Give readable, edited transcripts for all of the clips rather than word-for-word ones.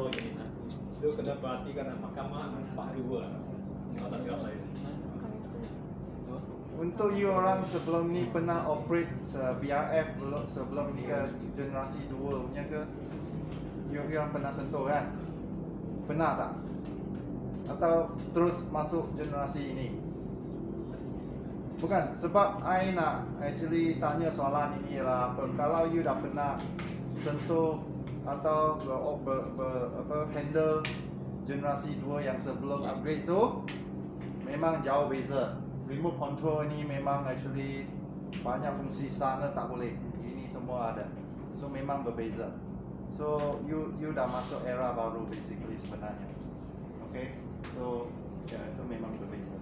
follow unit. So kena perhatikan mahkamah sebab dua lah. Kalau tak silap saya. Untuk you orang sebelum ni pernah operate BRF sebelum ni ke generasi 2 punya ke? You orang pernah sentuh kan? Pernah tak? Atau terus masuk generasi ini? Bukan, sebab I nak actually tanya soalan ini ialah apa, kalau you dah pernah sentuh atau handle generasi 2 yang sebelum upgrade tu, memang jauh beza. Remote control ni memang actually banyak fungsi sana tak boleh, ini semua ada. So memang berbeza. So you dah masuk era baru basically sebenarnya. Okay, so ya itu memang berbeza.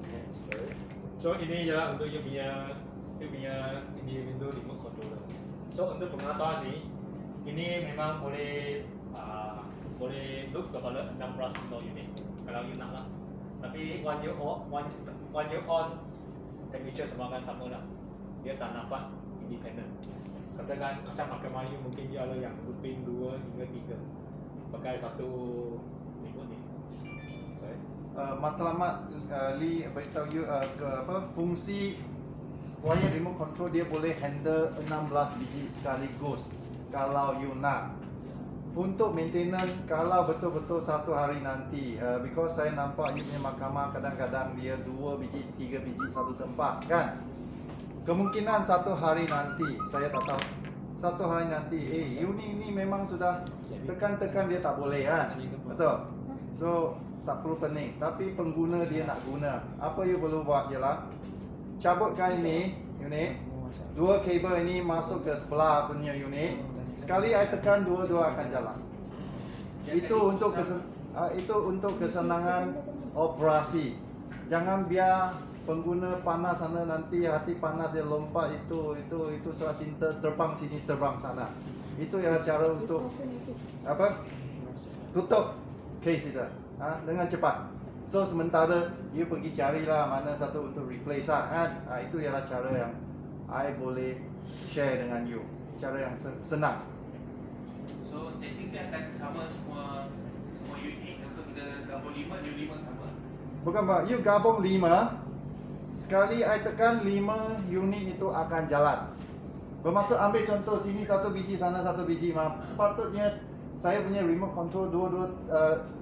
Okay. So ini ialah untuk you punya ini window remote controller. So untuk pengetahuan ni, ini memang boleh look kepada 16 control unit kalau you nak lah. Tapi when you on temperature semua kan sama lah. Dia tak nampak independent. Katakan macam mahkamah you mungkin dia ada yang looping 2 hingga 3 pakai satu remote ni. Okay. Matlamat Lee beritahu you fungsi wire remote control dia boleh handle 16 biji sekaligus kalau you nak. Untuk maintenance kalau betul-betul satu hari nanti because saya nampak you punya mahkamah kadang-kadang dia 2 biji 3 biji satu tempat kan. Kemungkinan satu hari nanti saya tak tahu, satu hari nanti unit ini memang sudah tekan-tekan dia tak boleh kan, betul. So tak perlu pening, tapi pengguna dia nak guna, apa you perlu buat ialah cabutkan ini unit, 2 kabel ini masuk ke sebelah punya unit. Sekali I tekan, dua-dua akan jalan. Itu untuk kesenangan operasi. Jangan biar pengguna panas sana nanti hati panas dia lompat itu soal cinta terbang sini terbang sana. Itu ialah cara untuk apa? Tutup case itu dengan cepat. So sementara you pergi carilah mana satu untuk replace kan. Itu ialah cara yang I boleh share dengan you. Cara yang senang. So setting dia akan sama semua unit atau kita gabung 5 dia 5 sama. Bukan Pak, you gabung 5. Sekali I tekan 5 unit itu akan jalan. Bermaksud ambil contoh sini satu biji sana satu biji sepatutnya saya punya remote control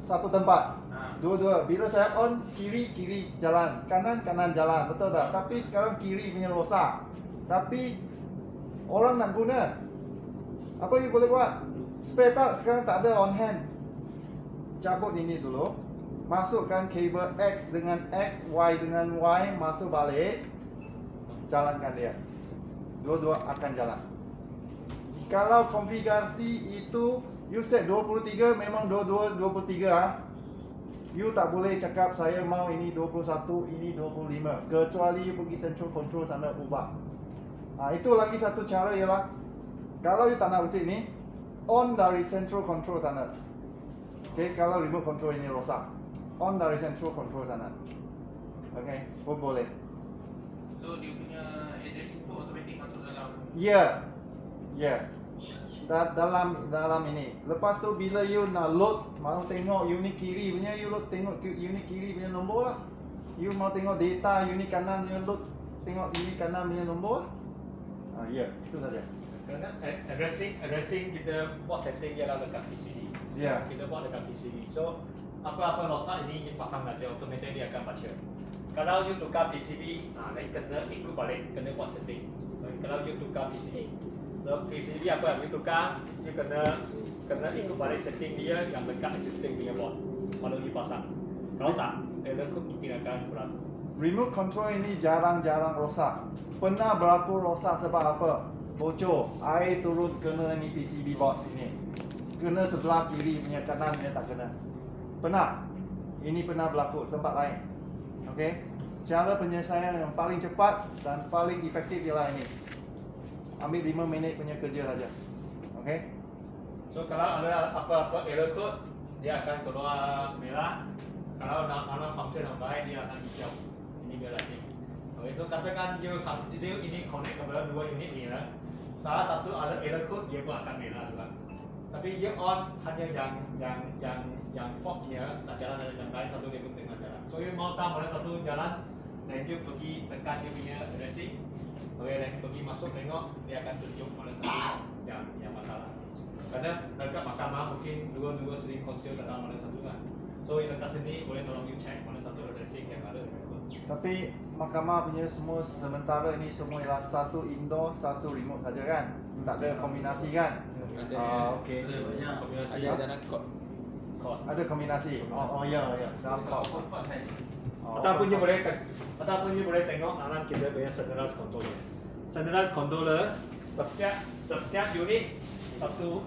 satu tempat. Dua-dua. Bila saya on kiri jalan, kanan jalan, betul tak? Tapi sekarang kiri punya rosak. Tapi orang nak guna, apa you boleh buat? Spare part sekarang tak ada on hand. Cabut ini dulu, masukkan kabel X dengan X, Y dengan Y, masuk balik, jalankan dia. Dua-dua akan jalan. Kalau konfigurasi itu you set 23, memang dua-dua 23 You tak boleh cakap saya mau ini 21, ini 25, kecuali you pergi central control sana ubah. Itu lagi satu cara ialah kalau you tak nak bersih ni, on dari central control sana. Okay, kalau remote control ini rosak, on dari central control sana. Okay, pun boleh. So dia punya address itu automatic masuk dalam. Ya, dalam ini. Lepas tu bila you nak load, mau tengok unit kiri punya, you load tengok unit kiri punya nombor lah. You mau tengok data unit kanan punya load, tengok unit kanan punya nombor. Ya, itu saja. Kerana addressing kita buat setting dia dekat PCB. Ya. Kita buat dekat PCB. So apa-apa rosak ini pasang saja, automatic dia akan baca. Kalau you tukar PCB, kena ikut balik, kena buat setting. Kalau you tukar PCB, so PCB apa yang you tukar, you kena ikut balik setting dia yang dekat existing punya board. Kalau you pasang. Kalau tak, error code mungkin akan berlaku. Remote control ini jarang-jarang rosak. Pernah berlaku rosak sebab apa? Bocor, air turun kena ni PCB board ini. Kena sebelah kiri punya, kanan punya tak kena. Pernah. Ini pernah berlaku tempat lain. Okey. Cara penyelesaian yang paling cepat dan paling efektif ialah ini. Ambil 5 minit punya kerja saja. Okey. So kalau ada apa-apa error code, dia akan keluar merah. Kalau nak function yang baik, dia akan hijau. Ini merah ni. Okay, so katakan dia ini connect kepada 2 unit ni lah. Salah satu ada error code, dia pun akan merah juga. Tapi Tapi you on hanya yang forknya tak jalan, ada yang lain satu dia pun tengah jalan. So you mau tahu mana satu jalan, dan you pergi tekan dia punya racing, dan pergi masuk tengok dia akan tunjuk mana satu yang masalah. Karena dekat mahkamah mungkin dua sering konsil tentang mana satu kan. So yang dekat sini boleh tolong you check mana satu racing yang ada. Tapi mahkamah punya semua sementara ini semua ialah satu indoor, satu remote saja kan? Tak ada kombinasi kan? Okey. Kombinasi Ada dalam kod. Ada kombinasi. Oh ya. Nampak. Kod saja. Ataupun you boleh tengok dalam kita punya centralized controller. Centralized controller setiap unit satu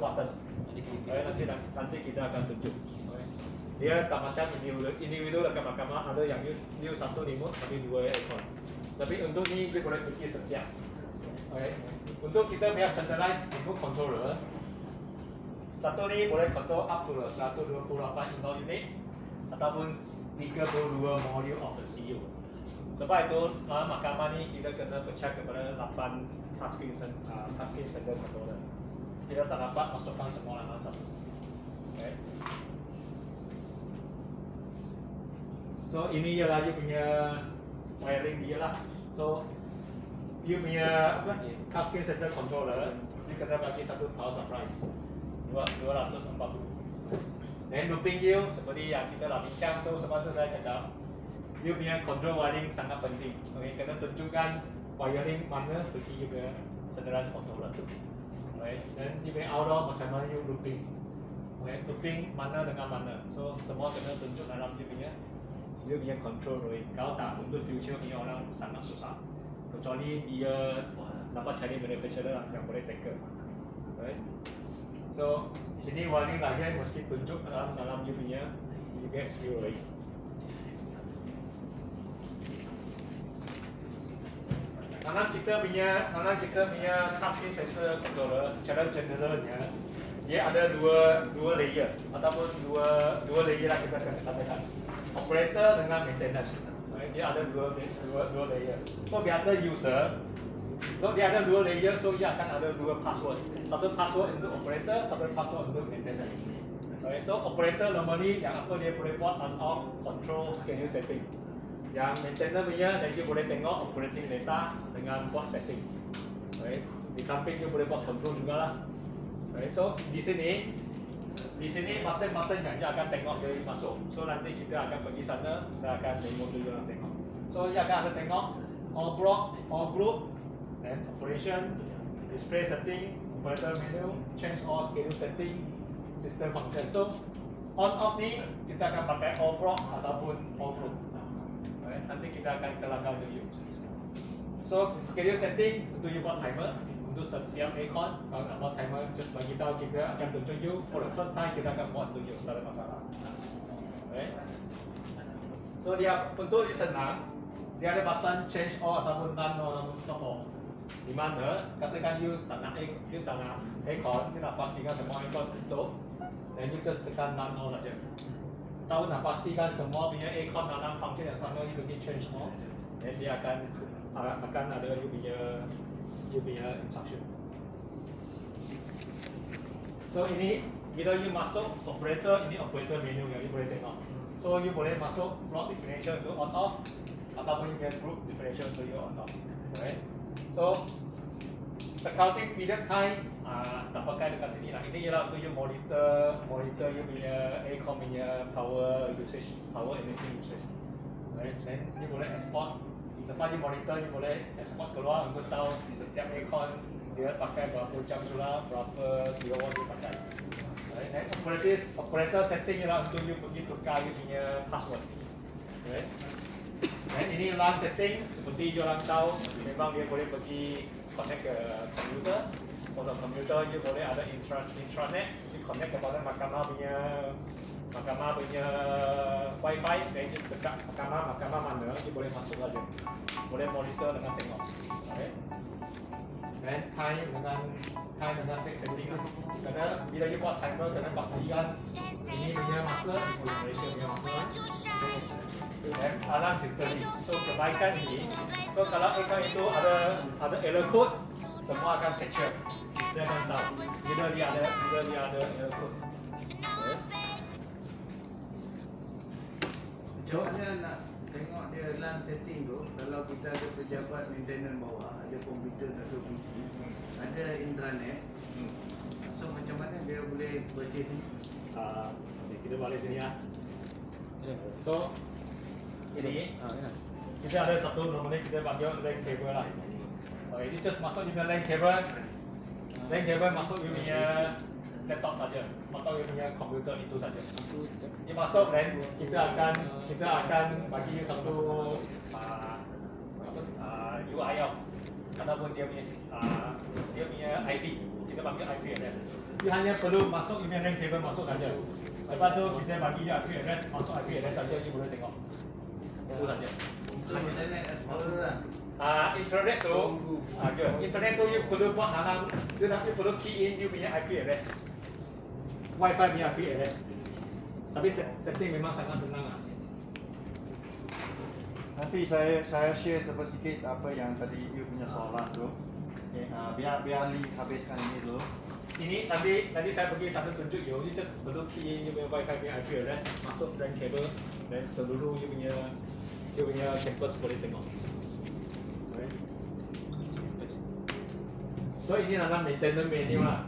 button. Nanti kita akan tunjuk. Dia tak macam individu dekat mahkamah ada yang you satu remote tapi dua aircon. Tapi untuk ni dia boleh pergi setiap. Okay. Untuk kita punya centralized remote controller, satu ni boleh control up to 128 indoor unit ataupun 32 module of the CPU. Sebab itu dalam mahkamah ni kita kena pecah kepada 8 touchscreen center controller. Kita tak dapat masukkan semua dalam satu. Okay. So ini ialah you punya wiring dia lah. So you punya touchscreen center controller, you kena bagi satu power supply 240. Dan looping you seperti yang kita dah bincang. So sebab tu saya cakap you punya control wiring sangat penting. Okay, kena tunjukkan wiring mana pergi you punya centralized controller. Okay. Dan you punya outdoor macam mana you looping. Okay. Looping mana dengan mana. So semua kena tunjuk dalam you punya control rate. Kalau tak untuk future punya orang sangat susah. Kecuali dia dapat cari manufacturer yang boleh tackle. Right? So sini wiring lagi mesti tunjuk dalam you punya SPU rate. Karena kita punya touchscreen center controller secara generalnya dia ada dua layer ataupun dua layer yang kita katakan. Operator dengan maintenance. Dia ada dua layer. So biasa user, so dia ada dua layer, so dia akan ada dua password. Satu password untuk operator, satu password untuk maintenance. Okay, so operator normally yang apa dia boleh buat on off control schedule setting. Yang maintenance punya dan dia boleh tengok operating data dengan buat setting. Okay, di samping dia boleh buat control juga lah. Okay, so di sini button yang dia akan tengok dia masuk. So nanti kita akan pergi sana, saya akan demo dulu yang tengok. So dia akan ada tengok all block, all group, then operation, display setting, operator menu, change all schedule setting, system function. So on off ni kita akan pakai all block ataupun all group. Okay, nanti kita akan kelakar dulu. So schedule setting untuk you buat timer. Untuk setiap aircon, kalau nak buat timer, just bagi tahu kita akan tunjuk you. For the first time kita akan buat tunjuk, tak ada masalah. Okay. So dia untuk dia senang, dia ada button change all ataupun none all ataupun stop all. Di mana katakan you tak nak aircon, you nak pastikan semua aircon tutup, dan you just tekan none all saja. Tahu nak pastikan semua punya aircon dalam function yang sama, you pergi change all, dan dia akan ada you punya instruction. So ini bila you masuk operator, ini operator menu yang you boleh tengok. So you boleh masuk block definition untuk on off ataupun you get group definition untuk you on off. Okay. So accounting period time tak pakai dekat sini lah. Ini ialah untuk you monitor you punya aircon punya power usage, power energy usage. Right. Then you boleh export. Lepas you monitor, you boleh export keluar untuk tahu di setiap aircon dia pakai berapa jam pula, berapa kilowatt dia pakai. Right. Dan operator setting ialah untuk you pergi tukar you punya password. Right. Dan ini LAN setting, seperti you orang tahu, memang dia boleh pergi connect ke komputer. Untuk komputer you boleh ada intranet, you connect kepada mahkamah punya wifi, dan you dekat mahkamah mana you boleh masuk saja, boleh monitor dengan tengok. Okay. Dan time dengan take setting lah. Kerana bila you buat timer, kena pastikan ini punya masa, Malaysia punya masa. Dan alarm history. So kebaikan ini, so kalau aircon itu ada error code, semua akan capture. dia akan tahu bila dia ada error code. Macam mana nak tengok dia dalam setting tu, kalau kita ada pejabat maintenance bawah, ada komputer satu PC, ada intranet, so macam mana dia boleh baca sini? Okay, kita balik sini ya. So ini kita ada satu namanya kita panggil LAN cable lah. Okay, ini just masuk you punya LAN cable masuk you punya laptop saja, atau you punya komputer itu saja. Dia masuk LAN, kita akan bagi you satu URL ataupun dia punya IP, kita panggil IP address. You hanya perlu masuk you punya LAN cable masuk saja. Lepas tu kita bagi you IP address, masuk IP address saja you boleh tengok. Itu saja. Itu internet explorer lah. Internet tu, internet tu you perlu buat dalam, you perlu key in you punya IP address, Wi-Fi punya IP address. Tapi setting memang sangat senang lah. Nanti saya share sikit apa yang tadi you punya soalan tu. Okay, biar Ali habiskan ini dulu. Ini tadi saya bagi satu tunjuk you just perlu key in you punya Wi-Fi punya IP address, masuk LAN cable dan seluruh you punya campus boleh tengok. Okay. So ini dalam maintenance menu lah.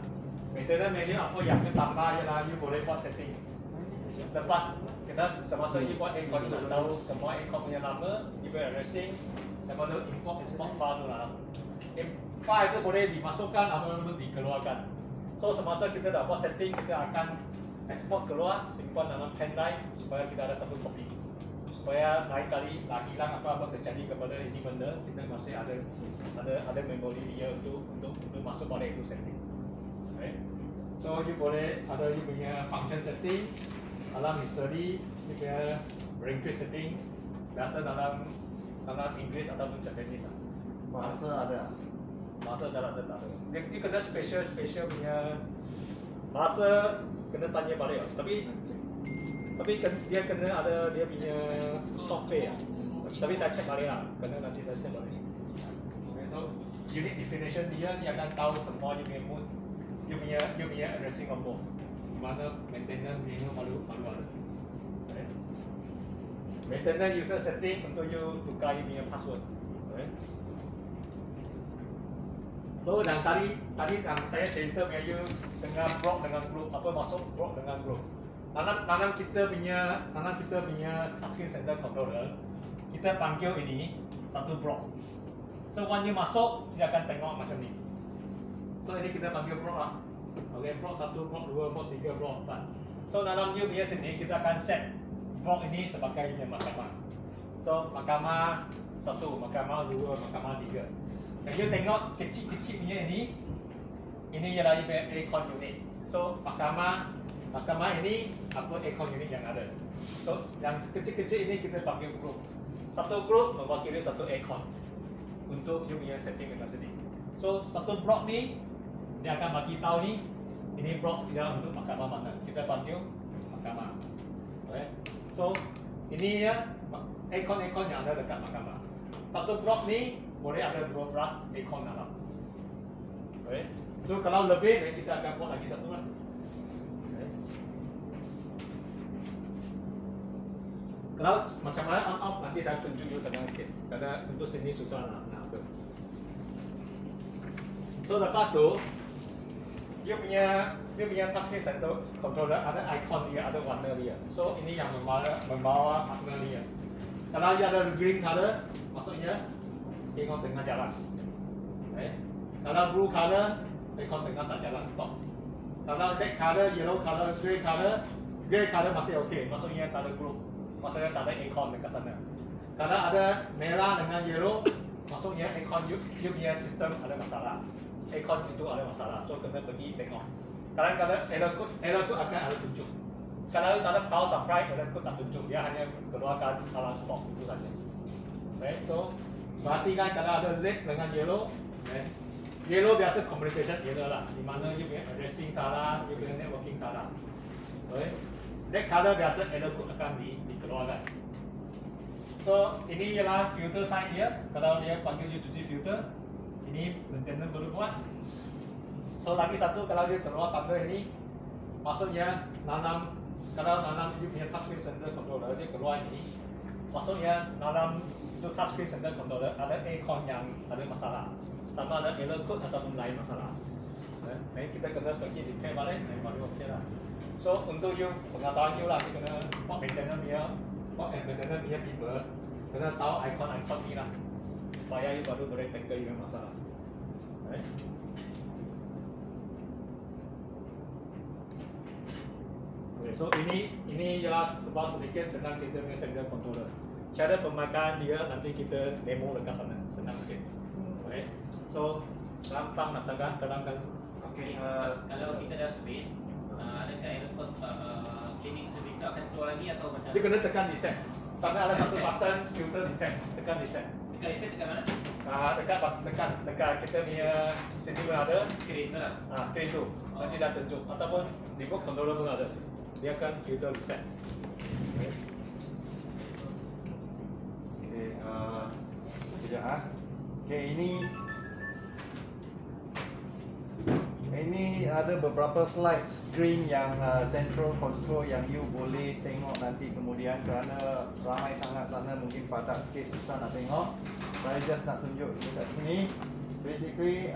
Maintenance menu apa yang kita tambah ialah you boleh buat setting. Lepas kita semasa you buat aircon nak tahu semua aircon punya nama, you punya addressing, lepas tu import export file tu lah. File itu boleh dimasukkan ataupun dikeluarkan. So semasa kita dah buat setting, kita akan export keluar, simpan dalam pen drive supaya kita ada satu kopi. Supaya lain kali dah hilang apa-apa terjadi kepada ini benda, kita masih ada memori dia untuk masuk balik itu setting. Okay. So you boleh ada you punya function setting, alarm history, you punya language setting, biasa dalam Inggeris ataupun Japanese lah. Bahasa ada. Bahasa saya rasa tak ada. Dia kena special punya bahasa, kena tanya balik lah. Tapi dia kena ada dia punya software lah. Tapi saya cek balik lah, kena nanti saya cek balik. Okay, so unit definition dia akan tahu semua you punya mood, you punya addressing number, di mana maintenance menu baru ada. Okay. Maintenance user setting untuk you tukar you punya password. Okay. So dan tadi yang saya cerita dengan you dengan block dengan group, apa masuk block dengan group. Dalam kita punya touchscreen center controller, kita panggil ini satu block. So when you masuk, dia akan tengok macam ni. So ini kita panggil block lah. Okay, block 1, block 2, block 3, block 4. So dalam you punya sini, kita akan set block ini sebagai mahkamah. So mahkamah 1, mahkamah 2, mahkamah 3. Dan you tengok kecil-kecil punya ini ialah aircon unit. So mahkamah ini apa aircon unit yang ada. So yang kecil-kecil ini kita panggil group. Satu group mewakili satu aircon untuk you punya setting dengan sendiri. So satu block ni dia akan bagi tahu ni ini block dia untuk mahkamah mana. Kita panggil mahkamah. Okay. So ini ya aircon yang ada dekat mahkamah. Satu block ni boleh ada 12 aircon dalam. Okay. So kalau lebih kita akan buat lagi satu lah. Kalau macam mana on off nanti saya tunjuk you sedang sikit karena untuk sini susah nak apa. So lepas tu dia punya touchscreen center controller ada icon dia, ada warna dia. So ini yang membawa makna dia. Kalau dia ada green color, maksudnya icon tengah jalan. Okay. Kalau blue color, icon tengah tak jalan, stop. Kalau red color, yellow color, grey color masih okey, maksudnya tak ada group. Maksudnya tak ada aircon dekat sana. Kalau ada merah dengan yellow, maksudnya aircon you punya sistem ada masalah. Aircon itu ada masalah, so kena pergi tengok. Kadang-kadang error code akan ada tunjuk. Kalau tak ada power supply, error code tak tunjuk. Dia hanya keluarkan alarm stop itu saja. Okay, so perhatikan kalau ada red dengan yellow. Okay. Yellow biasa communication error lah, di mana you punya addressing salah, you punya networking salah. Okay. Red color biasa error code akan dikeluarkan. So ini ialah filter sign dia. Kalau dia panggil you cuci filter, ini maintenance baru buat. So lagi satu, kalau dia keluar thunder ini, maksudnya kalau nanam you punya touchscreen center controller dia keluar ini, maksudnya nanam itu touchscreen center controller ada icon yang ada masalah, sama ada error code ataupun lain masalah. Nah, kita kena pergi repair balik, baru okey lah. So untuk you pengetahuan you lah, you kena buat maintenance punya people, kena tahu icon ni lah, supaya you baru boleh tackle you masalah. Right? Okay, so ini ialah sebab sedikit tentang kita punya sender controller. Cara pemakaian dia nanti kita demo dekat sana, senang sikit. Okay, so gampang nak terangkan. Okay, Kalau kita dah space, adakah airport cleaning service tu akan keluar lagi atau macam? Dia kena tekan reset. Sana ada satu button filter reset, tekan reset. Dekat reset dekat mana? Dekat kita punya sini pun ada. Screen tu lah. Screen tu nanti dah tunjuk ataupun remote controller pun ada. Dia akan filter reset. Okay. okay, sekejap ah. Okay, ini ada beberapa slide screen yang central control yang you boleh tengok nanti kemudian, kerana ramai sangat sana mungkin padat sikit, susah nak tengok. Saya just nak tunjuk dekat sini. Basically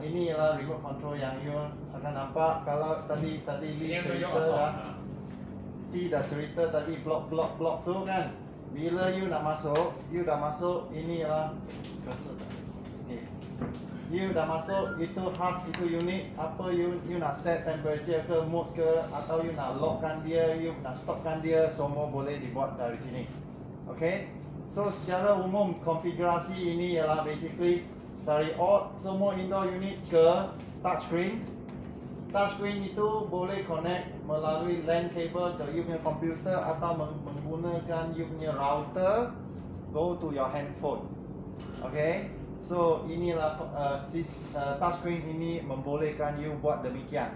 ini ialah remote control yang you akan nampak. Kalau tadi Lee cerita dah, dah cerita tadi blok tu kan. Bila you nak masuk, you dah masuk, ini ialah cursor. Okay. You dah masuk, itu khas, itu unit. Apa you nak set temperature ke, mood ke, atau you nak lockkan dia, you nak stopkan dia, semua boleh dibuat dari sini. Okay. So secara umum konfigurasi ini ialah basically dari semua indoor unit ke touchscreen. Touchscreen itu boleh connect melalui LAN cable ke you punya komputer atau menggunakan you punya router go to your handphone. Okay. So inilah touchscreen ini membolehkan you buat demikian.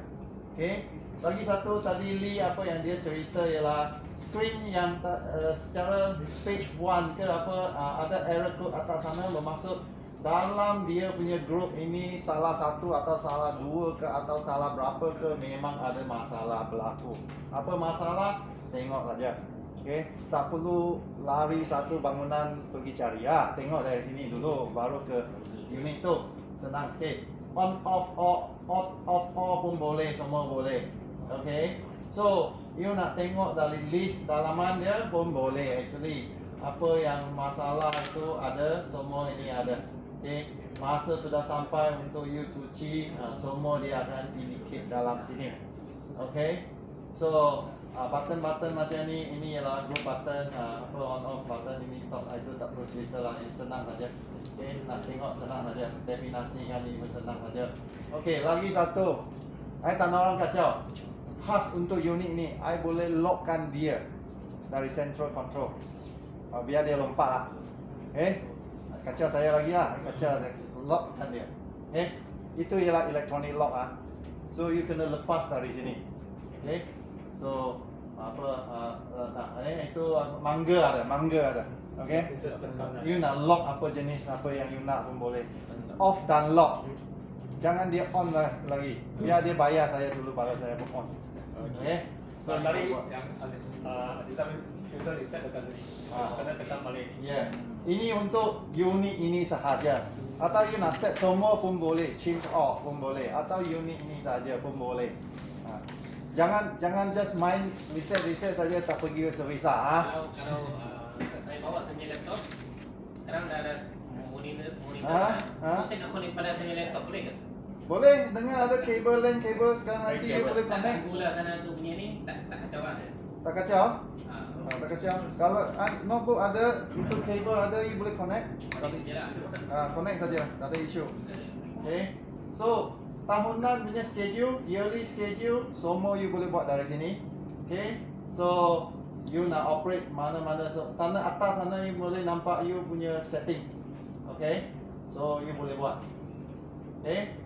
Okay. Lagi satu tadi Lee apa yang dia cerita ialah screen yang secara page 1 ke apa ada error code atas sana, bermaksud dalam dia punya group ini salah satu atau salah dua ke atau salah berapa ke memang ada masalah berlaku. Apa masalah? Tengok saja. Okay, tak perlu lari satu bangunan pergi cari. Tengok dari sini dulu baru ke unit tu. Senang sikit. On off pun boleh, semua boleh. Okay. So, you nak tengok dari list dalaman dia pun boleh actually. Apa yang masalah itu ada, semua ini ada. Okay. Masa sudah sampai untuk you cuci, semua dia akan indicate dalam sini. Okay. So, button-button macam ni, ini ialah group button, apa on-off button, ini stop, itu tak perlu cerita lah, ini senang saja. Okay, nak tengok senang saja, definasikan ini senang saja. Okay, lagi satu, saya tak nak orang kacau. Khas untuk unit ni, I boleh lockkan dia dari central control. Biar dia lompat lah. Okay, kacau saya lagi lah, kacau saya, lockkan dia. Okay, itu ialah electronic lock ah. So, you kena lepas dari sini. Okay. So itu mangga ada. Okay. You nak lock apa jenis apa yang you nak pun boleh. Off dan lock. Jangan dia on lah lagi. Biar dia bayar saya dulu baru saya pun on. Okay. So tadi yang Aziz Amin filter reset dekat sini. Kena tekan balik. Yeah. Ini untuk unit ini sahaja. Atau you nak set semua pun boleh. Change off pun boleh. Atau unit ini saja pun boleh. Jangan just main reset saja tak pergi servis Kalau saya bawa saya punya laptop, sekarang dah ada monitor. Saya nak connect pada saya punya laptop boleh ke? Boleh, dengar ada kabel LAN kabel sekarang nanti you boleh Tak connect. tunggulah sana tu punya ni, tak kacau lah. Tak kacau? Tak kacau. Kalau notebook ada, untuk kabel ada, you boleh connect. Connect je lah. Connect saja, tak ada isu. Okay. So, tahunan punya schedule, yearly schedule, semua you boleh buat dari sini. Okay. So, you nak operate mana-mana. So, sana atas sana you boleh nampak you punya setting. Okay. So, you boleh buat. Okay.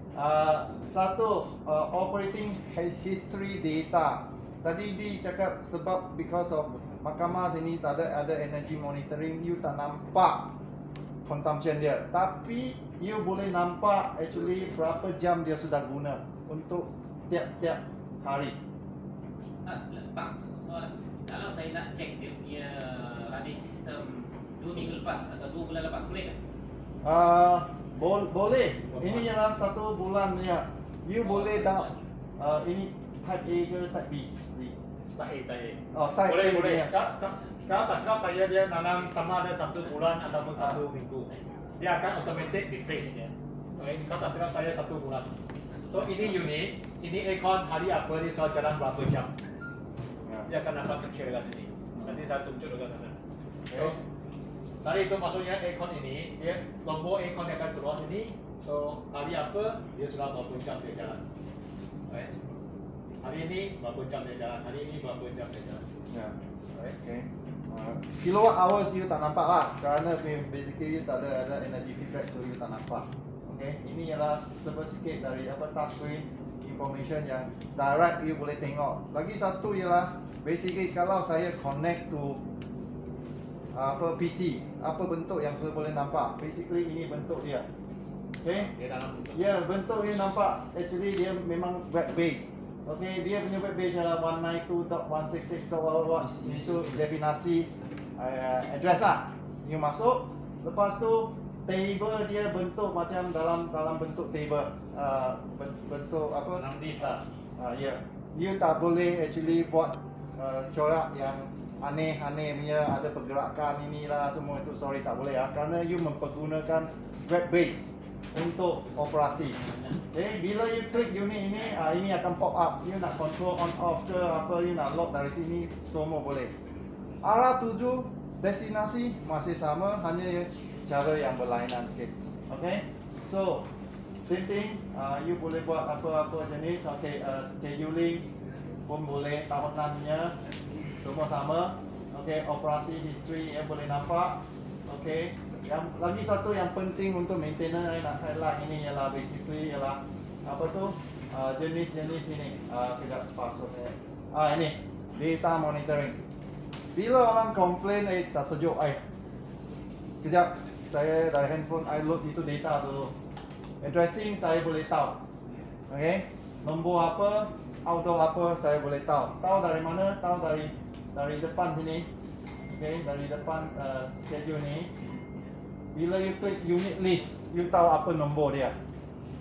Satu, operating history data. Tadi dicakap sebab because of mahkamah sini tak ada energy monitoring, you tak nampak consumption dia. Tapi you boleh nampak actually berapa jam dia sudah guna. untuk tiap-tiap hari. Bang, soalan. Kalau saya nak cek dia punya running system 2 minggu lepas atau 2 bulan lepas, boleh tak? Boleh. Ini ialah 1 bulan punya. You boleh dah ini type A ke type B? Tak A. Oh, type Boleh, A boleh. punya. Kalau tak silap saya dia nanam sama ada 1 bulan ataupun 1 minggu. Dia akan automatic replace ya. Okay. Kalau tak silap saya 1 bulan. So ini unit, ini aircon hari apa dia soal jalan berapa jam. Ya. Dia akan dapat kecil dekat sini. Nanti saya tunjuk dekat sana. So, Okay. tadi itu maksudnya aircon ini, dia lombok aircon dia akan keluar sini. So hari apa dia sudah berapa jam dia jalan. Okay. Hari ini berapa jam dia jalan, hari ini berapa jam dia jalan. Ya. Okay. Okay. Kilowatt hours you tak nampak lah kerana basically you tak ada energy feedback, so you tak nampak. Okay. Ini ialah sedikit dari touch screen information yang direct you boleh tengok. Lagi satu ialah basically kalau saya connect to PC, apa bentuk yang saya boleh nampak. Basically ini bentuk dia. Okay. Dia dalam bentuk. Ya, bentuk dia nampak actually dia memang web based. Okay, dia punya web page adalah 192.166.1 itu definisi address lah. You masuk, lepas tu table dia bentuk macam dalam bentuk table, bentuk apa? Dalam list lah. Ya, you tak boleh actually buat corak yang aneh-aneh punya, ada pergerakan inilah semua itu, sorry tak boleh ya, kerana you mempergunakan web base untuk operasi. Okay, bila you klik unit ini, ini akan pop up. You nak control on off ke apa, you nak lock dari sini, semua boleh. Arah tuju destinasi masih sama, hanya cara yang berlainan sikit. Okay, so same thing, you boleh buat apa-apa jenis. Okay, scheduling pun boleh, tahunannya semua sama. Okay, operasi history yang boleh nampak. Okay. Yang lagi satu yang penting untuk maintenance saya nak highlight ini ialah basically ialah apa tu jenis-jenis ini. Sekejap password ini data monitoring. Bila orang komplain tak sejuk kejap saya dari handphone I load itu data dulu. Addressing saya boleh tahu. Okay, nombor apa, outdoor apa saya boleh tahu. Tahu dari mana? Tahu dari depan sini. Okay, dari depan schedule ni. Bila you klik unit list, you tahu apa nombor dia.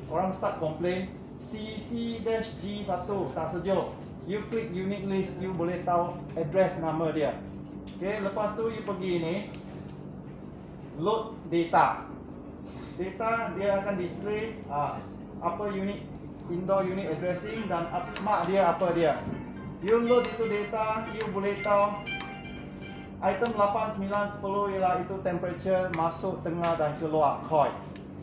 Orang start complain CC-G1 tak sejuk. You klik unit list, you boleh tahu address nama dia. Okay, lepas tu you pergi ni load data. Data dia akan display apa unit, indoor unit addressing dan mak dia apa dia. You load itu data, you boleh tahu item 8, 9, 10 ialah itu temperature masuk, tengah dan keluar coil.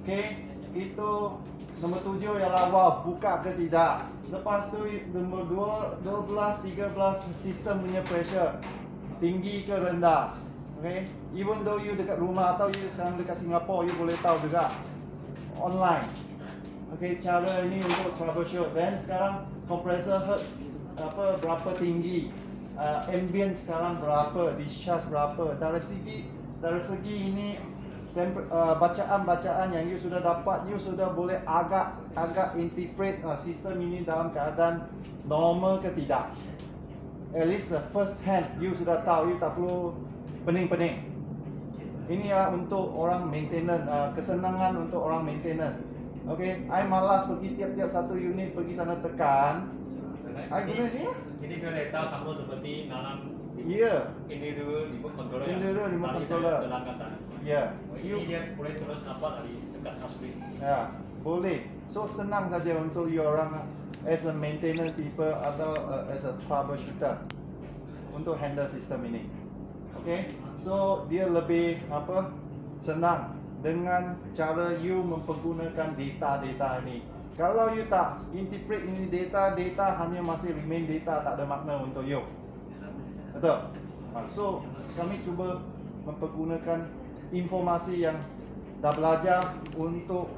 Okay, itu nombor 7 ialah valve buka ke tidak. Lepas tu nombor 12, 13 sistem punya pressure tinggi ke rendah. Okay, even though you dekat rumah atau you sekarang dekat Singapore, you boleh tahu juga online. Okay, cara ini untuk troubleshoot. Dan sekarang compressor head berapa tinggi, ambient sekarang berapa, discharge berapa. Dari segi ini bacaan-bacaan yang you sudah dapat, you sudah boleh agak interpret sistem ini dalam keadaan normal ke tidak. At least the first hand you sudah tahu, you tak perlu pening-pening. Ini adalah untuk orang maintenance, kesenangan untuk orang maintenance. Okay, I malas pergi tiap-tiap satu unit pergi sana tekan. I guna ni. Ini dia data sama seperti dalam Ya. ini dulu remote controller. Individual remote controller. Telangkatan. Ya. Ini dia boleh terus nampak dari dekat touchscreen. Ya, boleh. So senang saja untuk you orang as a maintenance people atau as a troubleshooter untuk handle sistem ini. Okay, so dia lebih senang dengan cara you mempergunakan data ini. Kalau you tak interpret ini data hanya masih remain data, tak ada makna untuk you. Betul? So kami cuba mempergunakan informasi yang dah belajar untuk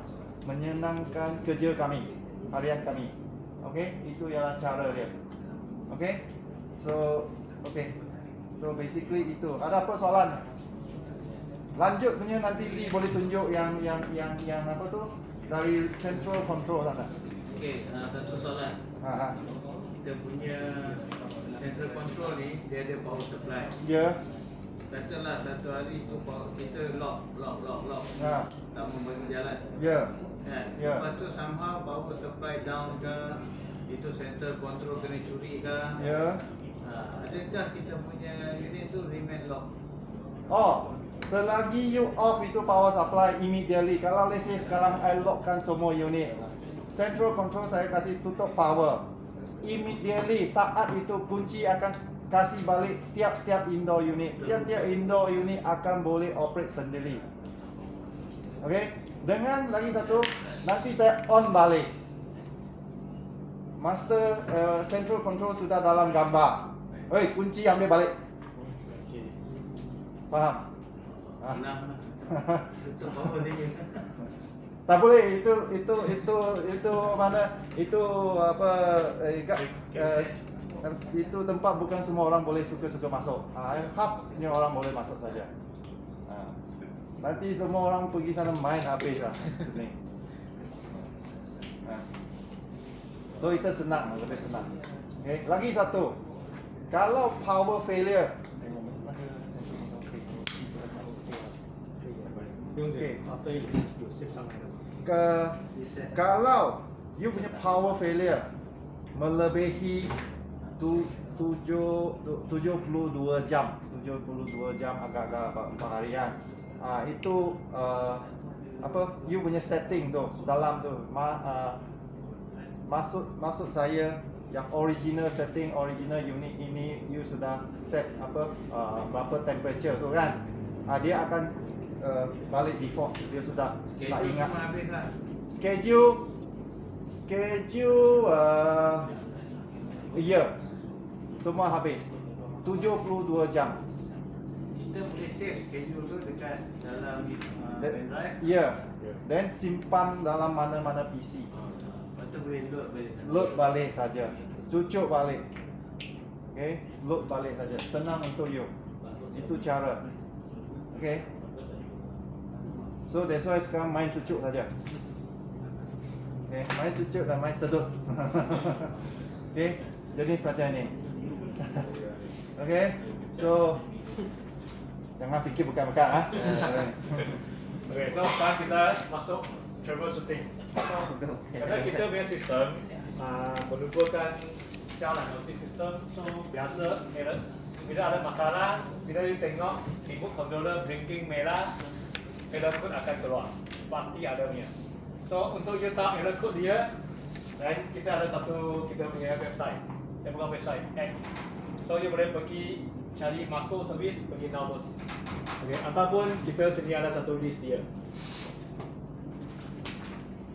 menyenangkan kerja kami, harian kami. Okay, itu ialah cara dia. Okay, so basically itu. Ada apa soalan? Lanjut punya nanti Lee boleh tunjuk yang apa tu dari central control sana. Okey, Okey, satu soalan. Kita punya central control ni dia ada power supply. Ya. Katalah satu hari tu kita lock. Ha. Tak mau berjalan. Ya. Kan? Ya. Lepas tu somehow power supply down ke, itu central control kena curi ke. Ya. Adakah kita punya unit tu remain lock? Oh, selagi you off itu power supply immediately. Kalau let's say sekarang I lockkan semua unit, central control saya kasih tutup power. Immediately saat itu kunci akan kasih balik tiap-tiap indoor unit. Tiap-tiap indoor unit akan boleh operate sendiri. Okay? Dengan lagi satu, nanti saya on balik. Master central control sudah dalam gambar. Oi, kunci ambil balik. Faham? Senang. Tutup power saja. Tak boleh, itu mana, itu apa, itu tempat bukan semua orang boleh suka-suka masuk. Khasnya orang boleh masuk saja. Nanti semua orang pergi sana main habis lah. Ni. So itu senang, lebih senang. Okay. Lagi satu, kalau power failure, Okay. After you finish to save some item. kalau you punya power failure melebihi 72 jam agak-agak 4 harian, itu apa, you punya setting tu dalam tu maksud saya yang original setting, original unit ini you sudah set apa, berapa temperature tu kan, dia akan balik default, dia sudah tak Schedule ingat. semua habis lah. Schedule ya, semua habis 72 jam. Kita boleh save schedule tu dekat dalam pen drive. Ya, dan simpan dalam mana-mana PC. Lepas tu boleh load balik. Load balik saja, cucuk balik. Okay, load balik saja, senang untuk you. Itu cara. Okay. So that's why sekarang main cucuk saja. Okay, main cucuk dan main sedut. Okay, jadi macam ni. Okay, so jangan fikir bukan-bukan. Okay, so sekarang kita masuk troubleshooting. Karena kita punya sistem menunjukkan siaran musik sistem, so biasa error. Bila ada masalah, bila you tengok remote controller blinking merah, error code akan keluar. Pasti ada punya. So untuk you tahu error code dia, dan kita ada satu kita punya website. Bukan website, app. So you boleh pergi cari Mako service, pergi download. Okay, ataupun kita sini ada satu list dia.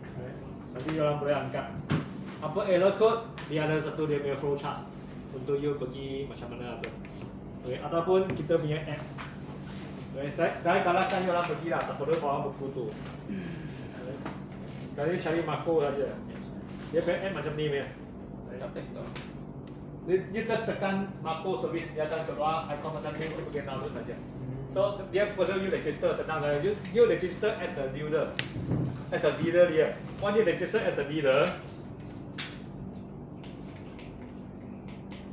Okay. Nanti orang boleh angkat. Apa error code, dia ada satu dia punya flowchart untuk you pergi macam mana apa. Okay, ataupun kita punya app. Okay, saya galakkan orang pergi lah, tak perlu bawa buku tu. Okay. Kalian cari Mako saja. Dia punya app macam ni punya. Kat Play Store. Dia just tekan Mako service, dia akan keluar icon macam ni, kita pergi download saja. So dia perlu you register, senang saja. You register as a dealer, as a dealer dia. Once you register as a dealer,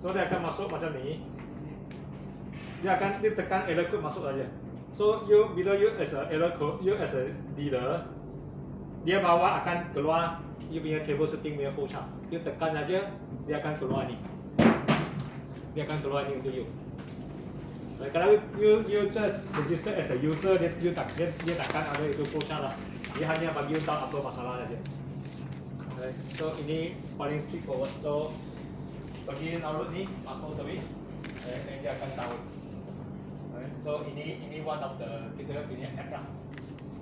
so dia akan masuk macam ni. Dia tekan error code masuk saja. So bila you as a error code, you as a dealer, dia bawa akan keluar you punya troubleshooting punya flowchart. You tekan saja, dia akan keluar ni. Dia akan keluar ni untuk you. Kalau you just register as a user, dia takkan ada itu flowchart lah. Dia hanya bagi you tahu apa masalah saja. Okay. So ini paling straightforward. So pergi download ni Mako service, dan dia akan tahu. Okay. So ini one of the kita punya app lah.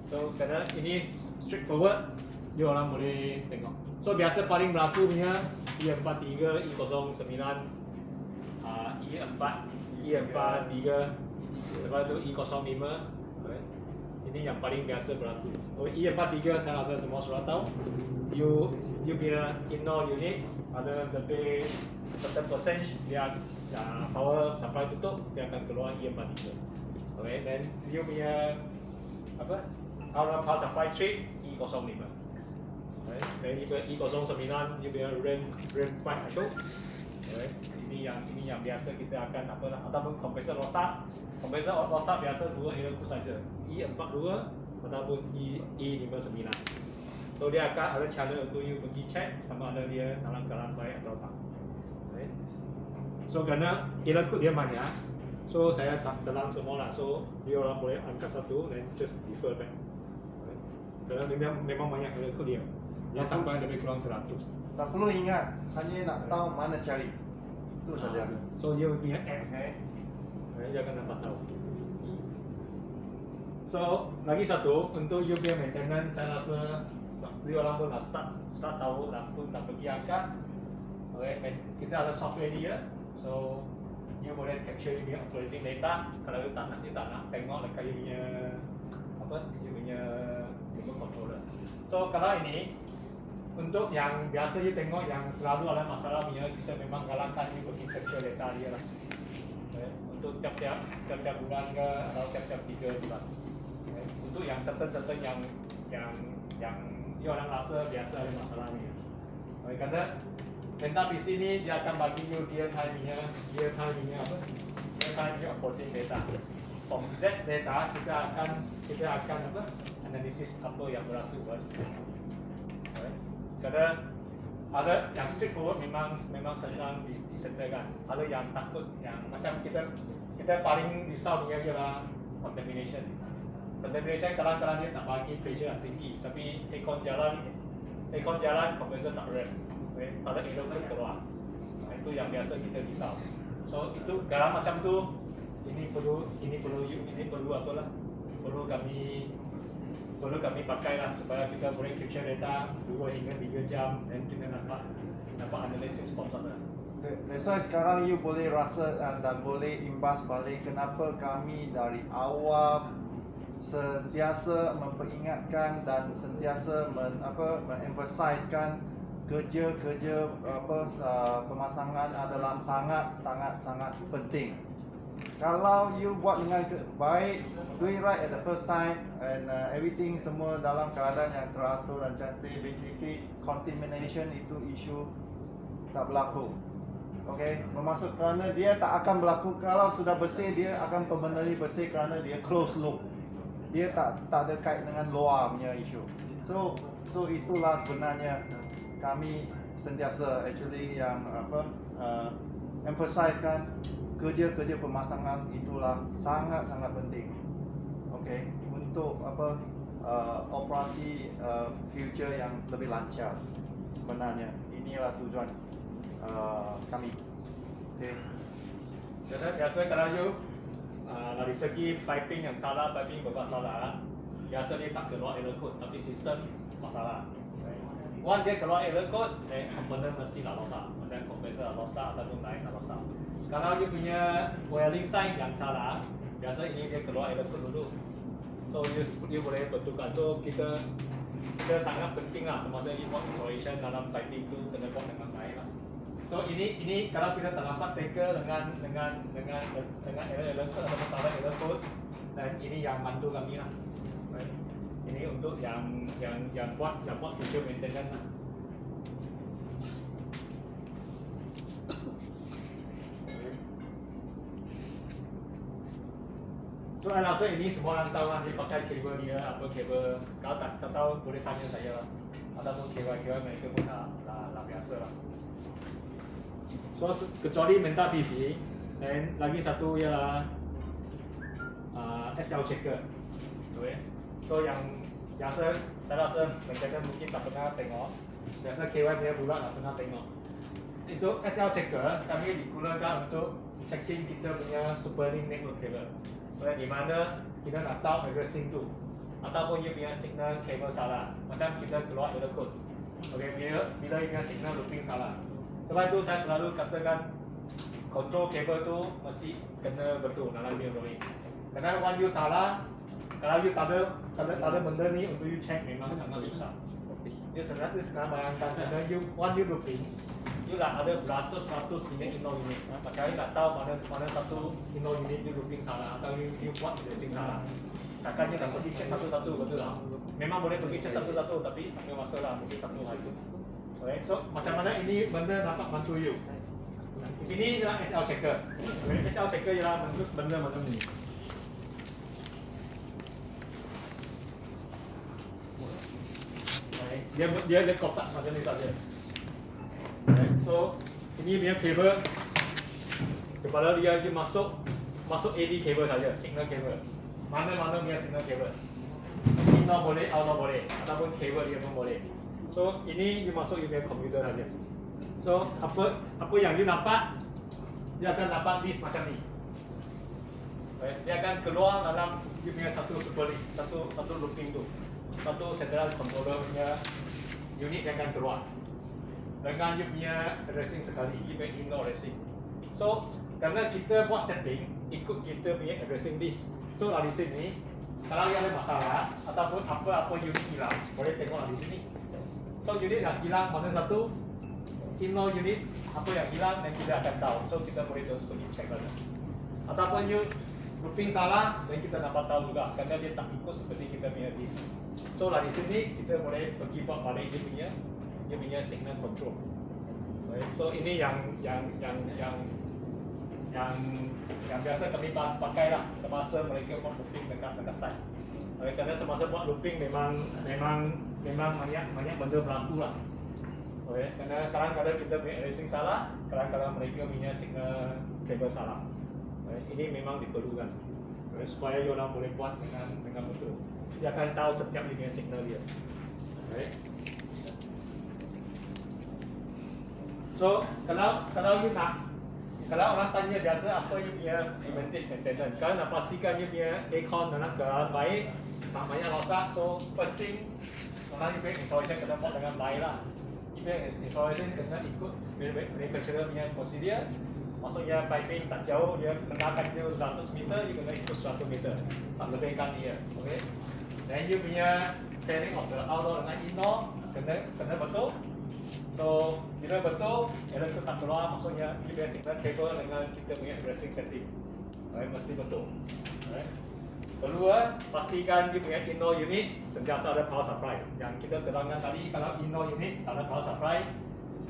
So kerana ini straightforward, dia orang boleh tengok. So biasa paling berlaku punya E43, E09, E4, E43, lepas tu E05. Okay. Ini yang paling biasa berlaku. Oh, E43 saya rasa semua sudah tahu. You punya indoor unit ada lebih certain percentage dia power supply tutup, dia akan keluar E43. Okay, then you punya apa? Power supply trade E05. Dan E09 you punya rem pipe itu. Ini yang biasa kita akan apa lah, ataupun kompresor rosak. Kompresor rosak biasa dua air cool saja. E42 ataupun E59. So dia akan ada cara untuk you pergi check sama ada dia dalam keadaan baik atau tak. So kerana air cool dia banyak, so saya tak telan semua lah. So dia orang boleh angkat satu dan just defer back. Kerana memang banyak air cool dia. Dia sampai lebih kurang 100. Tak perlu ingat, hanya nak tahu mana cari. Itu saja. So dia punya app, Okay. dia akan dapat tahu. So lagi satu untuk you punya maintenance, saya rasa dia orang pun dah start tahu dah pun dah pergi angkat. Okay, kita ada software dia, so you boleh capture dia operating data. Kalau you tak nak tengok dekat you punya apa, you punya remote controller. So kalau ini untuk yang biasa you tengok yang selalu ada masalah punya, kita memang galakkan you pergi capture data dia lah. Okay, untuk tiap-tiap bulan ke atau tiap-tiap 3 bulan. Okay, untuk yang certain yang you orang rasa biasa ada masalah ni. Okay, kerana Penta PC ni dia akan bagi you real time punya operating data. From that data kita akan apa, analisis apa yang berlaku pada sistem. Okay. Kerana ada yang straightforward memang senang disettlekan. Ada yang takut, yang macam kita paling risau punya ialah contamination. Contamination kadang-kadang dia tak bagi pressure yang tinggi, tapi aircon jalan kompresor tak rem. Okay. Pada air pun keluar. Itu yang biasa kita risau. So itu garam macam tu, ini perlu apalah, perlu kami pakai lah supaya kita boleh capture data 2 hingga 3 jam dan kita dapat analisis sponsor. That's why sekarang you boleh rasa dan boleh imbas balik kenapa kami dari awal sentiasa memperingatkan dan sentiasa mengemphasizekan kerja pemasangan adalah sangat penting. Kalau you buat dengan baik, do it right at the first time, and everything semua dalam keadaan yang teratur dan cantik, basically contamination itu isu tak berlaku. Okay, bermaksud kerana dia tak akan berlaku kalau sudah bersih, dia akan permanently bersih kerana dia close loop. Dia tak ada kait dengan luar punya isu. So itulah sebenarnya kami sentiasa actually yang emphasizekan kerja pemasangan itulah sangat penting. Okay, untuk operasi future yang lebih lancar. Sebenarnya inilah tujuan kami. Okay. Jadi biasa kalau you dari segi piping yang salah, piping bermasalah, biasa dia tak keluar error code, tapi sistem masalah. Once dia keluar error code, komponen mesti nak rosak, macam kompresor nak rosak ataupun lain nak rosak. Kalau you punya wiring sign yang salah, biasa ini dia keluar error code dulu. So you boleh betulkan. So kita sangat penting lah semasa you buat installation dalam piping tu kena buat dengan baik lah. So ini kalau kita tak dapat tackle dengan error code atau masalah error code, dan ini yang bantu kami lah. Right? Ini untuk yang buat future maintenance lah. So saya rasa ini semua orang tahu nanti pakai kabel dia, apa kabel. Kalau tak tahu boleh tanya saya lah. Ataupun kabel mereka pun dah biasa lah. So kecuali mental PC, dan lagi satu ialah SL checker. Okay. So yang biasa saya rasa mereka mungkin tak pernah tengok. Biasa KY punya bulan tak pernah tengok. Itu SL checker kami digunakan untuk checking kita punya superlink network cable. So di mana kita nak tahu addressing tu, ataupun dia punya signal kabel salah. Macam kita keluar error code. Okay, bila dia punya signal looping salah. Sebab itu saya selalu katakan control kabel tu mesti kena betul dalam dia drawing. Kerana one you salah, kalau you tak ada benda ni untuk you check memang sangat susah. Dia sekarang bayangkan kerana one you looping, you lah ada beratus punya indoor unit. Macam you nak tahu mana satu indoor unit you looping salah atau you buat addressing salah. takkannya nak pergi check satu-satu, betul tak? Memang boleh pergi check satu-satu, tapi ambil masa lah, mungkin satu hari. Okay, so macam mana ini benda dapat bantu you? Ini ialah SL checker. Okay, SL checker ialah benda macam ni. Okay, dia kotak macam ni saja. Okay, so ini punya kabel. Kepala dia masuk AD kabel saja, signal kabel. Mana-mana punya signal kabel. Indoor boleh, outdoor boleh, ataupun kabel dia pun boleh. So ini dia masuk dia punya komputer saja. So apa yang dia nampak, dia akan dapat disk macam ni. Okay, dia akan keluar dalam dia punya satu super link, satu looping tu, satu central controller punya unit yang akan keluar. Dengan dia punya addressing sekali, dia punya indoor addressing. So kerana kita buat setting ikut kita punya addressing list. So di sini kalau dia ada masalah ataupun apa-apa unit hilang, boleh tengok di sini. So unit yang hilang mana satu, indoor unit apa yang hilang dan kita akan tahu. So kita boleh terus pergi check saja. Ataupun looping salah dan kita dapat tahu juga kerana dia tak ikut seperti kita punya list. So di sini kita boleh pergi buat balik dia punya signal control. Okay. So ini yang biasa kami pakai lah semasa mereka buat looping dekat site. Kerana semasa buat looping memang banyak benda berlaku lah. Okay. Kerana kadang-kadang kita punya addressing salah, kadang-kadang mereka punya signal kabel salah. Okay. Ini memang diperlukan. Okay. Supaya orang boleh buat dengan betul. Dia akan tahu setiap punya signal dia. Okay. So kalau you nak, kalau orang tanya biasa apa you punya preventive maintenance, kalau nak pastikan you punya aircon dalam keadaan baik, tak banyak rosak. So first thing, orang you punya installation kena buat dengan baik lah. You punya installation kena ikut manufacturer punya prosedur. Maksudnya piping tak jauh, dia mengakan dia 100 meter, you kena ikut 100 meter, tak lebihkan dia. Okay. Dan you punya pairing of the outdoor dengan indoor kena betul. So bila betul, error tu tak keluar, maksudnya kita signal kabel dengan kita punya addressing setting. Okay, mesti betul. Okay. Kedua, pastikan dia punya indoor unit sentiasa ada power supply. Yang kita terangkan tadi, kalau indoor unit tak ada power supply,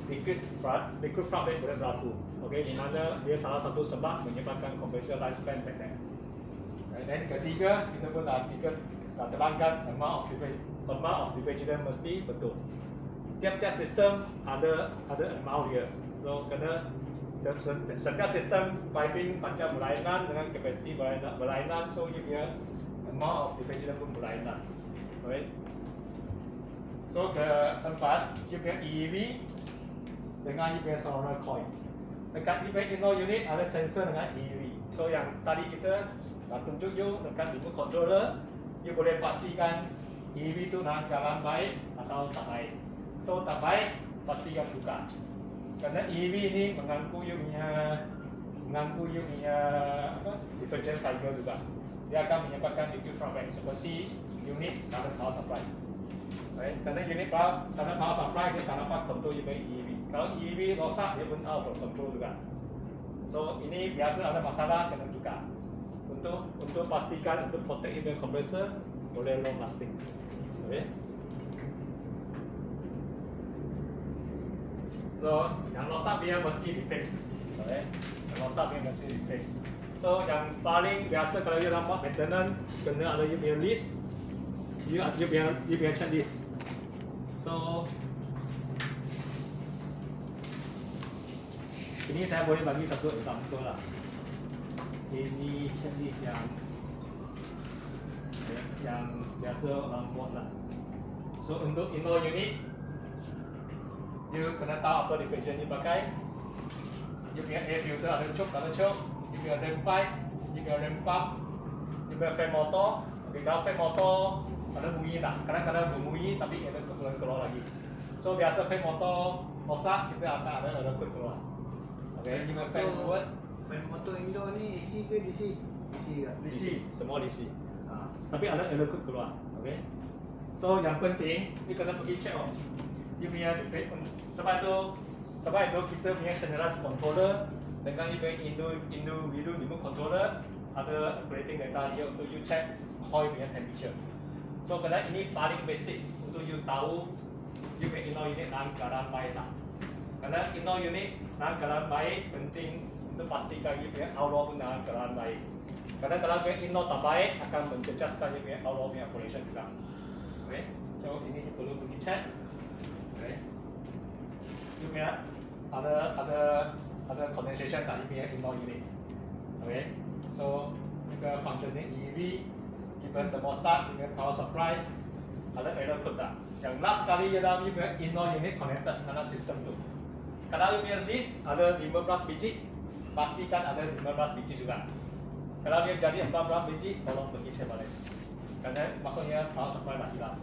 liquid flood rate boleh berlaku. Okay, di mana dia salah satu sebab menyebabkan compressor lifespan pendek. Okay, dan ketiga, kita pun dah terangkan amount of refrigerant mesti betul. Tiap-tiap sistem ada amount dia. So kena setiap sistem piping panjang berlainan dengan kapasiti berlainan, so dia punya amount of refrigerant pun berlainan. Alright. So keempat, dia punya EEV dengan dia punya solenoid coil. Dekat dia punya indoor unit ada sensor dengan EEV. So yang tadi kita dah tunjuk you dekat remote controller, you boleh pastikan EEV tu dalam keadaan baik atau tak baik. So tak baik, pastikan buka. Kerana EEV ini mengganggu you punya differential cycle juga. Dia akan menyebabkan liquid flow rate seperti unit dalam power supply. Right? Kerana unit dalam power supply dia tak dapat kontrol you punya EEV. Kalau EEV rosak, dia pun out of control juga. So ini biasa ada masalah, kena tukar. Untuk pastikan, untuk protect the compressor boleh long lasting. Okay? So yang rosak dia mesti replace. Okay? Yang rosak dia mesti replace. So yang paling biasa kalau you nak buat maintenance, kena ada you punya list, you punya checklist. So ini saya boleh bagi satu example lah. Ini checklist yang biasa orang buat lah. So untuk indoor unit, you kena tahu apa refrigerant you pakai. You punya air filter ada choke, tak ada choke. You punya rem pipe, you punya rem pump, you punya fan motor. Okay, kalau fan motor ada bunyi tak? Kadang-kadang berbunyi tapi ada keluar lagi. So biasa fan motor rosak, kita akan ada liquid keluar. Okay, you punya fan buat. Fan motor indoor ni AC ke DC? DC ke? DC, semua DC. Tapi ada liquid keluar. Okay. So yang penting, you kena pergi check on. You punya sebab itu kita punya centralized controller dengan you punya individual remote controller ada operating data dia untuk you check coil punya temperature. So kerana ini paling basic untuk you tahu you punya indoor unit dalam keadaan baik tak. Kerana indoor unit dalam keadaan baik penting untuk pastikan you punya outdoor pun dalam keadaan baik. Kerana kalau punya indoor tak baik akan mencecahkan you punya outdoor punya operation juga. Okay, so ini you perlu pergi check. Okay, you punya ada condensation tak you punya indoor unit. Okay, so juga functioning EV, even thermostat, even power supply, ada error code tak. Yang last kali ialah you punya indoor unit connected dengan sistem tu. Kalau you punya list ada 15 biji, pastikan ada 15 biji juga. Kalau dia jadi 14 biji, tolong pergi cek balik. Kerana maksudnya power supply dah hilang.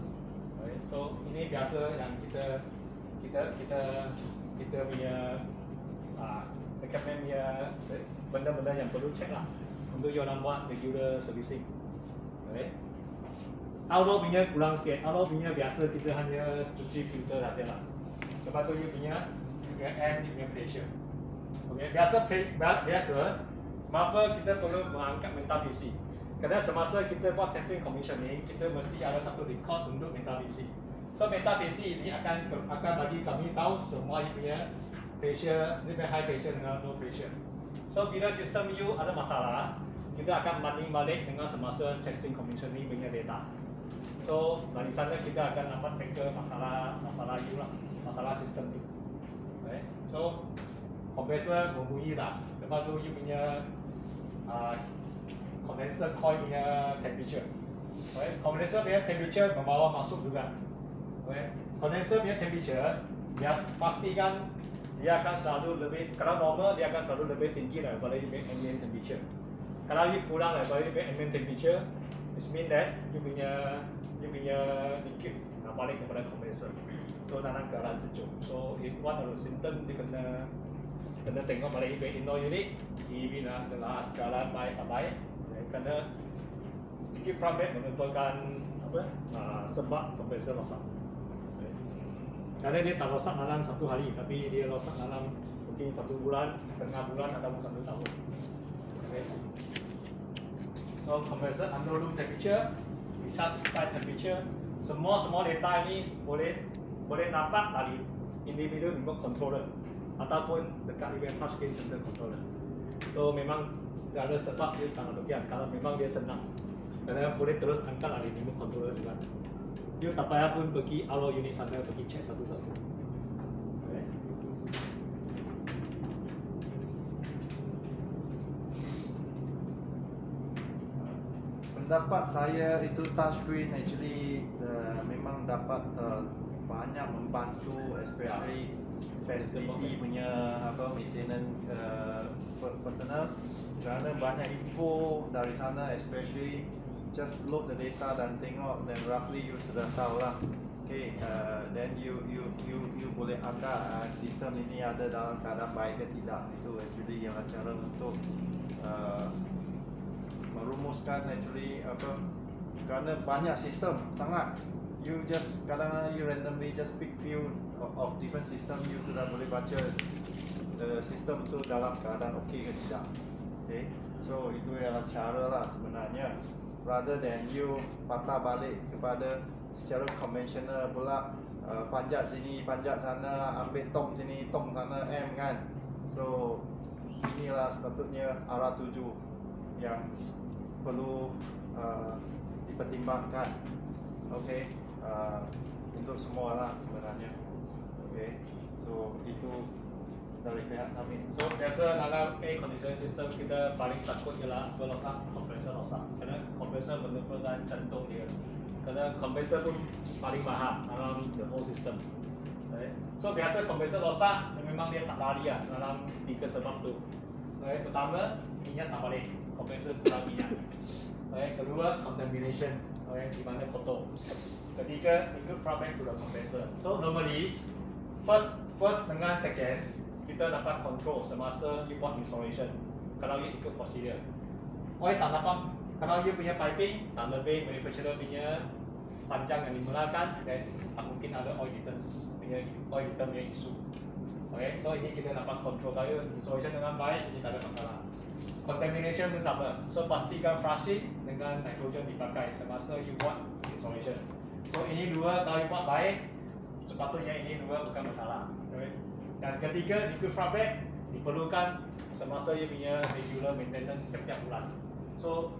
Okay, so ini biasa yang kita punya recommend punya benda-benda yang perlu cek lah untuk you orang buat regular servicing. Okay. Outdoor punya kurang sikit. Outdoor punya biasa kita hanya cuci filter saja lah. Lepas tu you punya air, you punya pressure. Okay. Biasa mengapa kita perlu mengangkat mental BC? Kerana semasa kita buat testing commissioning, kita mesti ada satu record untuk mental BC. So mental BC ini akan bagi kami tahu semua you punya pressure, ni punya high pressure dengan low pressure. So bila sistem you ada masalah, kita akan banding balik dengan semasa testing commissioning punya data. So dari sana kita akan dapat tackle masalah you lah, masalah sistem tu. Okay. So compressor membunyi tak. Lepas tu you punya condenser coil punya temperature. Okay. Condenser punya temperature membawa masuk juga. Okay. Condenser punya temperature dia pastikan dia akan selalu lebih, kalau normal dia akan selalu lebih tinggi daripada ambient temperature. Kalau dia kurang daripada ambient temperature, it means that you punya liquid nak balik kepada condenser. So dalam keadaan sejuk. So if one of the symptom dia kena tengok balik indoor unit, EV nak dalam keadaan baik tak baik. Kerana liquid from bed merupakan sebab condenser rosak. Kerana dia tak rosak dalam 1 hari, tapi dia rosak dalam mungkin 1 bulan, setengah bulan ataupun 1 tahun. Okay. So compressor under room temperature, recharge by temperature, semua data ini boleh nampak dari individu remote controller ataupun dekat event touchscreen center controller. So memang ada sebab dia tak bagian. Kalau memang dia senang, kerana boleh terus angkat dari remote controller juga. You tak payah pun pergi outdoor unit sana pergi check satu-satu. Okay. Pendapat saya itu touchscreen actually memang dapat banyak membantu, especially facility punya maintenance personal. Kerana banyak info dari sana, especially just load the data dan tengok, then roughly you sudah tahu lah. Okay, then you boleh angkat sistem ini ada dalam keadaan baik ke tidak. Itu actually yang cara untuk merumuskan actually kerana banyak sistem sangat. You just kadang-kadang you randomly just pick few of different system, you sudah boleh baca the system tu dalam keadaan okey ke tidak. Okay, so itu adalah cara lah sebenarnya. Rather than you patah balik kepada secara konvensional pula, panjat sini, panjat sana, ambil tong sini, tong sana, kan. So inilah sepatutnya arah tuju yang perlu dipertimbangkan. Okay, untuk semua lah sebenarnya. Okay, so itu dari pihak kami. So biasa dalam air conditioning system kita paling takut ialah rosak, kompresor rosak. Kerana kompresor merupakan jantung dia. Kerana kompresor pun paling mahal dalam the whole system. Okay. So biasa kompresor rosak memang dia tak lari lah dalam 3 sebab tu. Okay. Pertama, minyak tak balik, kompresor kurang minyak. Okay. Kedua, contamination, okay, di mana kotor. Ketiga, include problem to the compressor. So normally first dengan second kita dapat control semasa you buat installation kalau you ikut prosedur. Oil tak dapat, kalau you punya piping tak lebih manufacturer punya panjang yang dimulakan, dan mungkin ada oil return punya isu. Okay, so ini kita dapat control kalau installation dengan baik, ini tak ada masalah. contamination pun sama. So pastikan flushing dengan nitrogen dipakai semasa you buat installation. So ini dua kalau you buat baik, sepatutnya ini dua bukan masalah. Okay? Dan ketiga, liquid flush bag diperlukan semasa you punya regular maintenance setiap bulan. So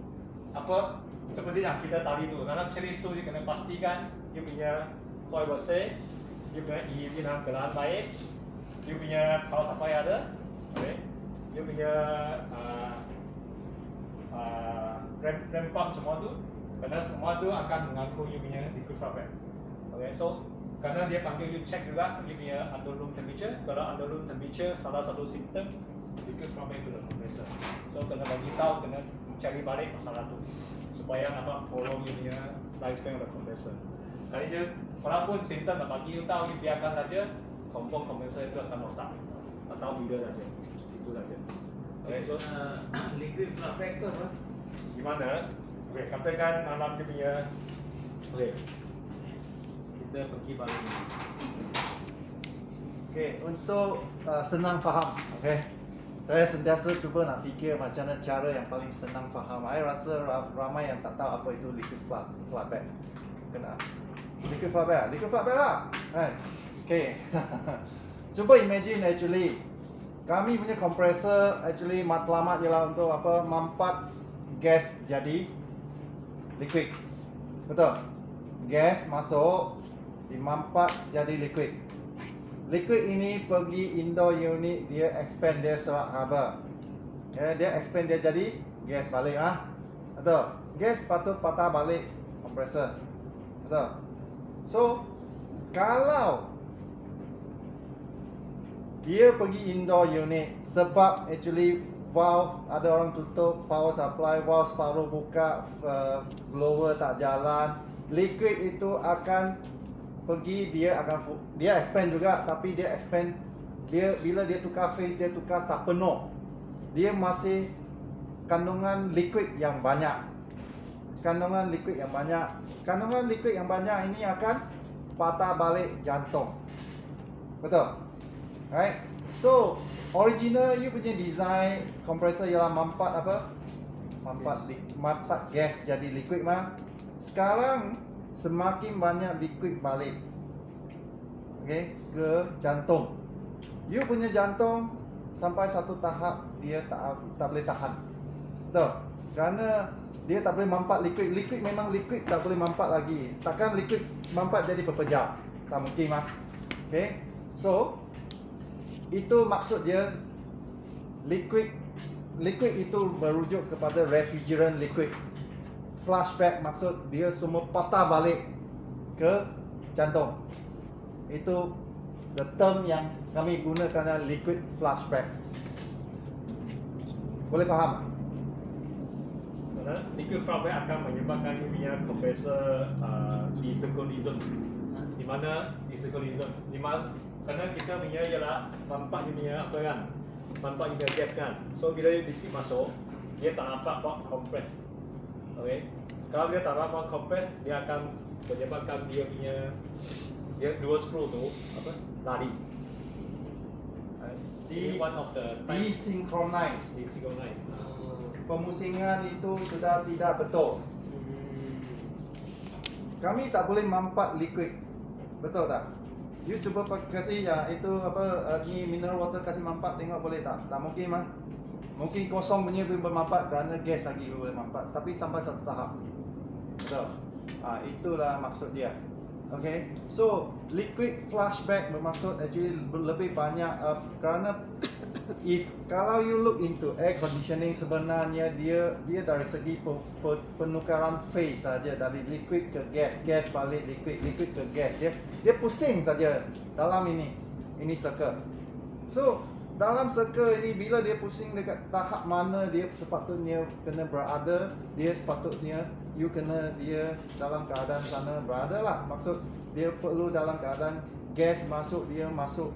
apa seperti yang kita tadi tu, dalam checklist tu you kena pastikan you punya coil bersih, you punya EV dalam keadaan baik, you punya power supply ada, okay? You punya rem pump semua tu, kerana semua tu akan mengaku you punya liquid flush bag. Okay, so karena dia panggil you check juga you punya under room temperature. Kalau under room temperature salah satu simptom liquid flush bag itu compressor. So kena bagi tahu, kena cari balik masalah tu supaya nampak follow you punya lifespan of the compressor. Kali je walaupun simptom nak bagi you tahu, you biarkan saja, confirm compressor itu akan rosak atau bila saja. Itu saja. Okay, so liquid flush bag tu apa? gimana? Okay, katakan malam dia punya, okay, kita pergi balik ni. Okay, untuk senang faham, okay. Saya sentiasa cuba nak fikir macam mana cara yang paling senang faham. Saya rasa ramai yang tak tahu apa itu liquid flush bag. Kena liquid flush bag, liquid flush bag lah. Okay. Cuba imagine actually kami punya compressor actually matlamat ialah untuk apa? Mampat gas jadi liquid. Betul? Gas masuk dimampat jadi liquid. Liquid ini pergi indoor unit, dia expand, dia serap haba. Ya, dia expand, dia jadi gas balik ah. Betul? Gas patut patah balik compressor. Betul? So, kalau dia pergi indoor unit sebab actually valve ada orang tutup, power supply valve separuh buka, blower tak jalan, liquid itu akan pergi, dia expand juga, tapi dia expand, dia bila dia tukar phase, dia tukar tak penuh, dia masih kandungan liquid yang banyak. Kandungan liquid yang banyak ini akan patah balik jantung. Betul? Right? So, original you punya design compressor ialah mampat apa? Mampat gas jadi liquid mah. Sekarang semakin banyak liquid balik, okay, ke jantung. You punya jantung sampai satu tahap dia tak boleh tahan. Betul? Kerana dia tak boleh mampat liquid. Liquid memang liquid tak boleh mampat lagi. Takkan liquid mampat jadi berpejam. Tak mungkin mah. Okay? So, itu maksud dia liquid itu merujuk kepada refrigerant liquid. Flashback maksud dia semua patah balik ke jantung. Itu the term yang kami gunakan liquid flashback. Boleh faham? Kerana liquid flashback akan menyebabkan you punya compressor disynchronize. Di mana disynchronize? Di mana kerana kita punya ialah mampat you punya apa kan? Mampat you punya gas kan. So bila liquid masuk, dia tak dapat buat compress. Okay. Kalau dia tak dapat compress, dia akan menyebabkan dia punya dua screw tu apa? Lari. One of the Desynchronize. Pemusingan itu sudah tidak betul. Kami tak boleh mampat liquid. Betul tak? You cuba kasih ya itu apa ni mineral water kasih mampat, tengok boleh tak? Tak mungkin mah. Mungkin kosong punya bermampat kerana gas lagi boleh mampat, tapi sampai satu tahap. Betul. Itulah maksud dia. Okay. So liquid flashback bermaksud actually lebih banyak kerana kalau you look into air conditioning sebenarnya dia dari segi penukaran phase saja, dari liquid ke gas, gas balik liquid, liquid ke gas, dia pusing saja dalam ini circle. So dalam circle ini bila dia pusing dekat tahap mana dia sepatutnya kena berada, dia sepatutnya you kena dia dalam keadaan sana berada lah. Maksud dia perlu dalam keadaan gas masuk, dia masuk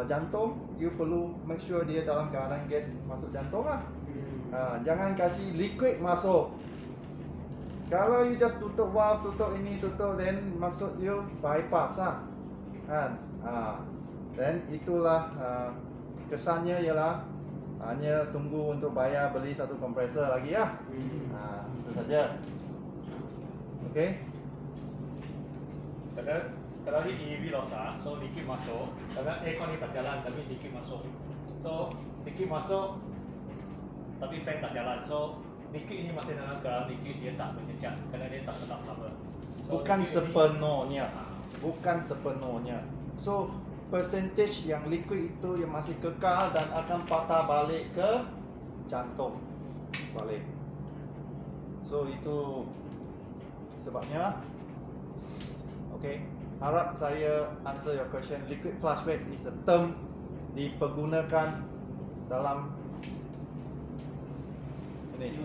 jantung, you perlu make sure dia dalam keadaan gas masuk jantung lah. Jangan kasih liquid masuk. Kalau you just tutup valve, tutup ini, tutup, then maksud you bypass lah kan. Then itulah kesannya ialah Hanya tunggu untuk bayar beli satu kompresor lagi ya. Itu saja. Okey. Kalau ni EV rosak, so liquid masuk. Kadang aircon ni tak jalan tapi liquid masuk. So liquid masuk tapi fan tak jalan. So liquid ini masih dalam keran liquid, dia tak menyecat kerana dia tak tetap lama. So, Bukan liquid ini- sepenuhnya. Bukan sepenuhnya. So percentage yang liquid itu yang masih kekal dan akan patah balik ke jantung balik. So itu sebabnya. Okay, harap saya answer your question. Liquid flashback is a term dipergunakan dalam ini.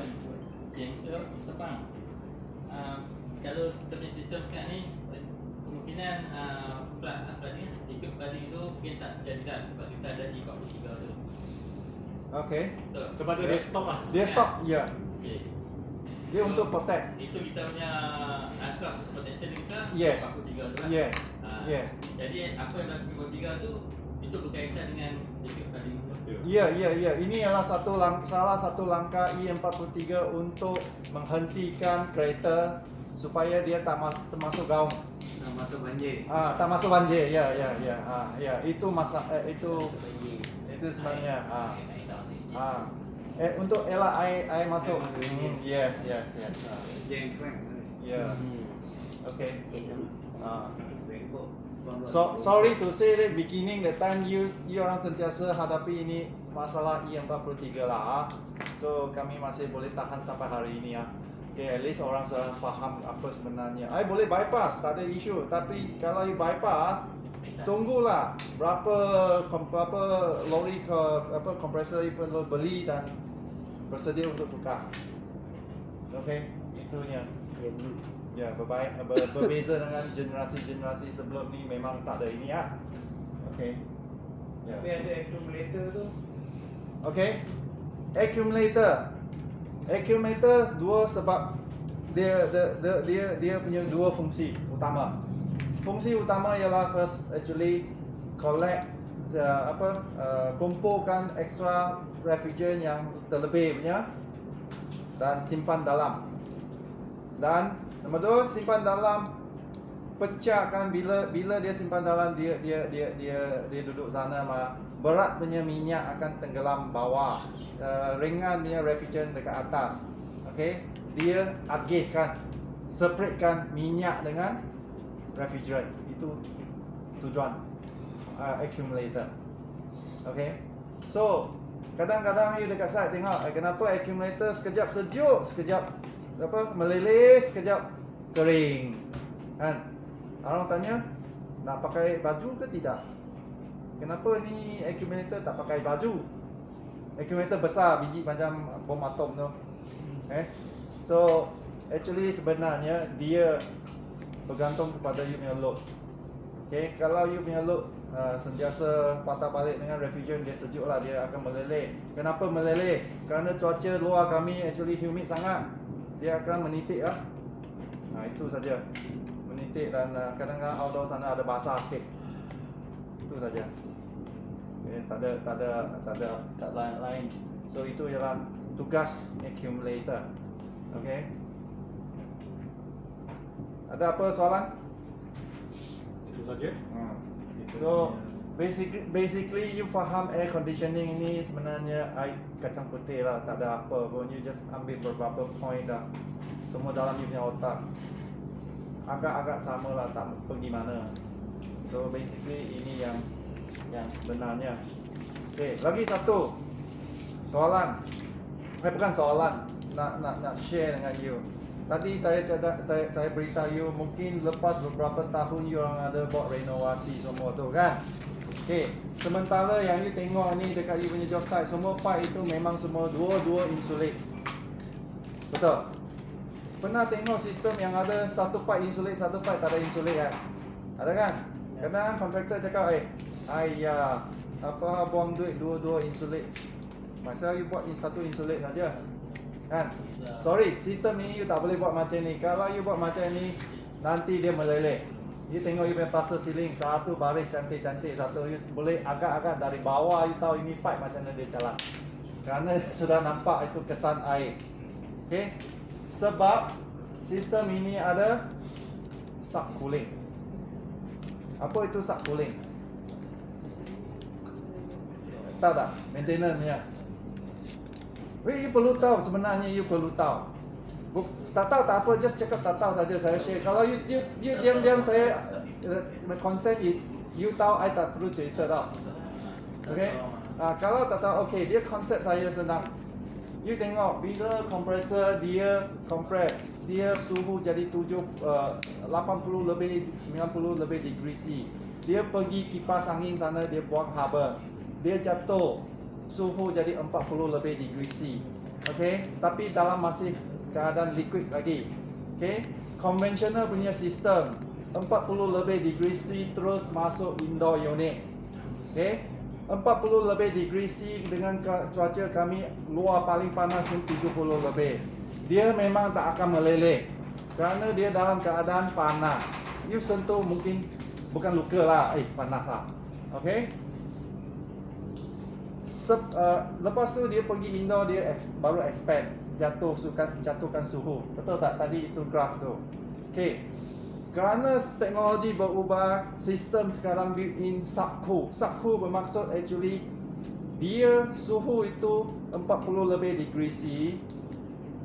Mr. Pang, kalau kita punya sistem sekarang ni, kemungkinan flood ni, liquid flooding tu mungkin tak jadi dah sebab kita ada di 43 tu. Okay, Betul? Sebab tu dia stop lah. dia stop, ya. Okay. Dia untuk protect. Itu kita punya angka protection kita Yes. 43 tu lah. Yes, Ah, yes. Jadi apa yang berlaku 43 tu, itu berkaitan dengan liquid flooding tu. Ya, ya, ya. Ini adalah salah satu langkah I-43 untuk menghentikan kereta supaya dia tak termasuk gaung. Dah masuk banjir. Tak masuk banjir. Ya, ya, ya. Ya, itu itu sebenarnya. Untuk elak air masuk. Yes, yes, yes. Jeng crank. Ya. Okay. Bengkok. Sorry to say that beginning the time you orang sentiasa hadapi ini masalah I-43 lah. So kami masih boleh tahan sampai hari ini ya. Okay, at least orang sudah faham apa sebenarnya. I boleh bypass, tak ada isu. Tapi kalau you bypass, tunggulah berapa lori kompresor you perlu beli dan bersedia untuk tukar. Okay, itunya. Ya, berbeza dengan generasi-generasi sebelum ni memang tak ada ini ya. Okay. Ya. Tapi ada accumulator tu. Okay. Accumulator dua sebab dia punya dua fungsi utama. Fungsi utama ialah first actually collect kumpulkan extra refrigerant yang terlebih punya dan simpan dalam. Dan nombor dua, simpan dalam, pecahkan bila dia simpan dalam dia duduk sana mah berat punya minyak akan tenggelam bawah, ringan punya refrigerant dekat atas. Okey, dia agihkan, separatekan minyak dengan refrigerant. Itu tujuan accumulator. Okey. So, kadang-kadang you dekat site tengok kenapa accumulator sekejap sejuk, sekejap meleleh, sekejap kering. Kan? Orang tanya, nak pakai baju ke tidak? Kenapa ni accumulator tak pakai baju? Accumulator besar, biji macam bom atom tu. So, actually sebenarnya dia bergantung kepada you punya load. Okay, kalau you punya load sentiasa patah balik dengan refrigerant, dia sejuk lah, dia akan meleleh. Kenapa meleleh? Kerana cuaca luar kami actually humid sangat. Dia akan menitik lah. Itu saja. Menitik dan kadang-kadang outdoor sana ada basah sikit. Itu saja. Okay, tak ada lain. So itu ialah tugas accumulator. Okay. Ada apa soalan? Itu saja. So basically you faham air conditioning ini sebenarnya kacang putih lah, tak ada apa pun. You just ambil beberapa point dah. Semua dalam you punya otak. Agak-agak sama lah, tak pergi mana. So basically ini yang sebenarnya. Okay, lagi satu soalan. Bukan soalan, nak share dengan you. Tadi saya beritahu you mungkin lepas beberapa tahun you orang ada buat renovasi semua tu kan. Okay, sementara yang you tengok ni dekat you punya job site, semua pipe itu memang semua dua insulate. Betul? Pernah tengok sistem yang ada satu pipe insulate, satu pipe tak ada insulate kan? Ada kan? Kadang kontraktor cakap, ayah, apa buang duit dua insulate. Masa you buat satu insulate saja. Kan? Sorry, sistem ni you tak boleh buat macam ni. Kalau you buat macam ni, nanti dia meleleh. You tengok you punya plaster ceiling, satu baris cantik-cantik, satu you boleh agak-agak dari bawah you tahu ini pipe macam mana dia jalan. Kerana sudah nampak itu kesan air. Okey. Sebab sistem ini ada subcooling. Apa itu subcooling? Tahu tak? Maintenance punya. You perlu tahu, sebenarnya you perlu tahu. Tak tahu tak apa, just cakap tak tahu saja saya share. Kalau you diam-diam saya the consent is you tahu, I tak perlu cerita tau. Okay? Kalau tak tahu, okay, dia konsep saya senang. You tengok bila kompresor dia compress, dia suhu jadi 80 lebih 90 lebih degree C. Dia pergi kipas angin sana, dia buang haba. Dia jatuh, suhu jadi 40 lebih degree C. Okay? Tapi dalam masih keadaan liquid lagi. Okay? Konvensional punya sistem 40 lebih degree C terus masuk indoor unit. Okay? 40 lebih degree C dengan cuaca kami luar paling panas pun 70 lebih. Dia memang tak akan meleleh kerana dia dalam keadaan panas. You sentuh mungkin bukan luka lah, panas lah. Okay? Lepas tu dia pergi indoor, dia baru expand, jatuhkan suhu. Betul tak tadi itu graf tu? Okay. Kerana teknologi berubah, sistem sekarang built-in subcool. Subcool bermaksud actually dia suhu itu 40 lebih degree C.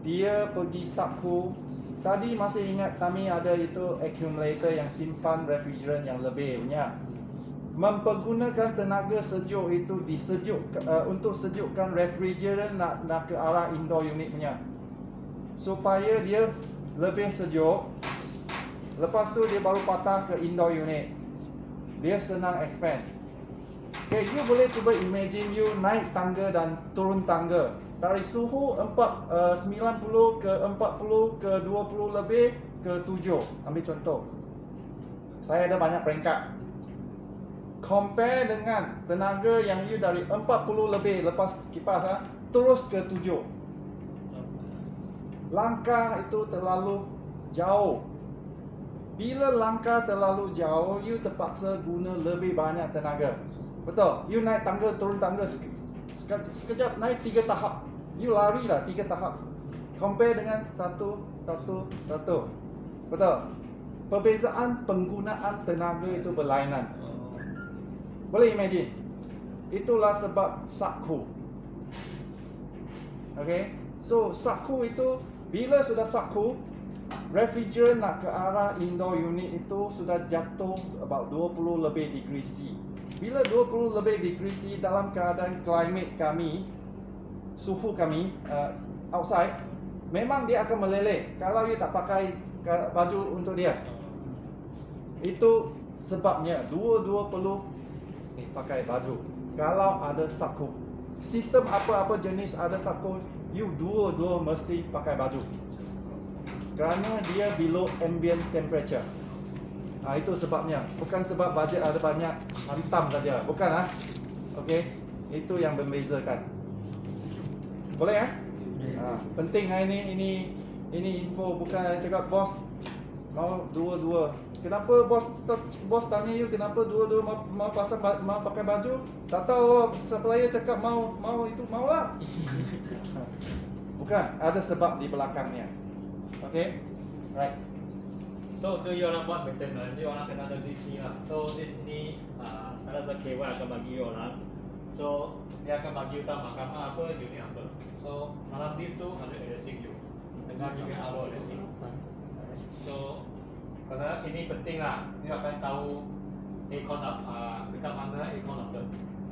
Dia pergi subcool. Tadi masih ingat kami ada itu accumulator yang simpan refrigerant yang lebih banyak. Mempergunakan tenaga sejuk itu untuk sejukkan refrigerant nak ke arah indoor unit punya. Supaya dia lebih sejuk. Lepas tu dia baru patah ke indoor unit. Dia senang expand. Okay, you boleh cuba imagine you naik tangga dan turun tangga. Dari suhu 90 ke 40 ke 20 lebih ke 7. Ambil contoh. Saya ada banyak peringkat. Compare dengan tenaga yang you dari 40 lebih lepas kipas terus ke 7. Langkah itu terlalu jauh. Bila langkah terlalu jauh, you terpaksa guna lebih banyak tenaga. Betul? You naik tangga, turun tangga sekejap naik 3 tahap. You lari lah 3 tahap. Compare dengan satu. Betul? Perbezaan penggunaan tenaga itu berlainan. Boleh imagine? Itulah sebab subcool. Okay? So subcool itu bila sudah subcool, refrigerant nak ke arah indoor unit itu sudah jatuh about 20 lebih degree C. Bila 20 lebih degree C dalam keadaan climate kami, suhu kami outside, memang dia akan meleleh kalau you tak pakai baju untuk dia. Itu sebabnya dua-dua perlu pakai baju kalau ada subcool. Sistem apa-apa jenis ada subcool, you dua-dua mesti pakai baju. Kerana dia below ambient temperature. Itu sebabnya. Bukan sebab bajet ada banyak hantam saja. Bukan Okey. Itu yang membezakan. Boleh penting ini info, bukan cakap bos mau dua-dua. Kenapa bos tanya you kenapa dua-dua mau pakai baju? Tak tahu supplier cakap mau itu maulah. Bukan, ada sebab di belakangnya. Okay, right. So untuk you orang buat maintenance, you orang kena ada list ni lah. So list ni saya rasa KY akan bagi you orang. So dia akan bagi you tahu mahkamah apa, unit apa. So dalam list tu ada racing you dengan unit apa racing. So kerana ini penting lah, you akan tahu aircon dekat mana aircon apa.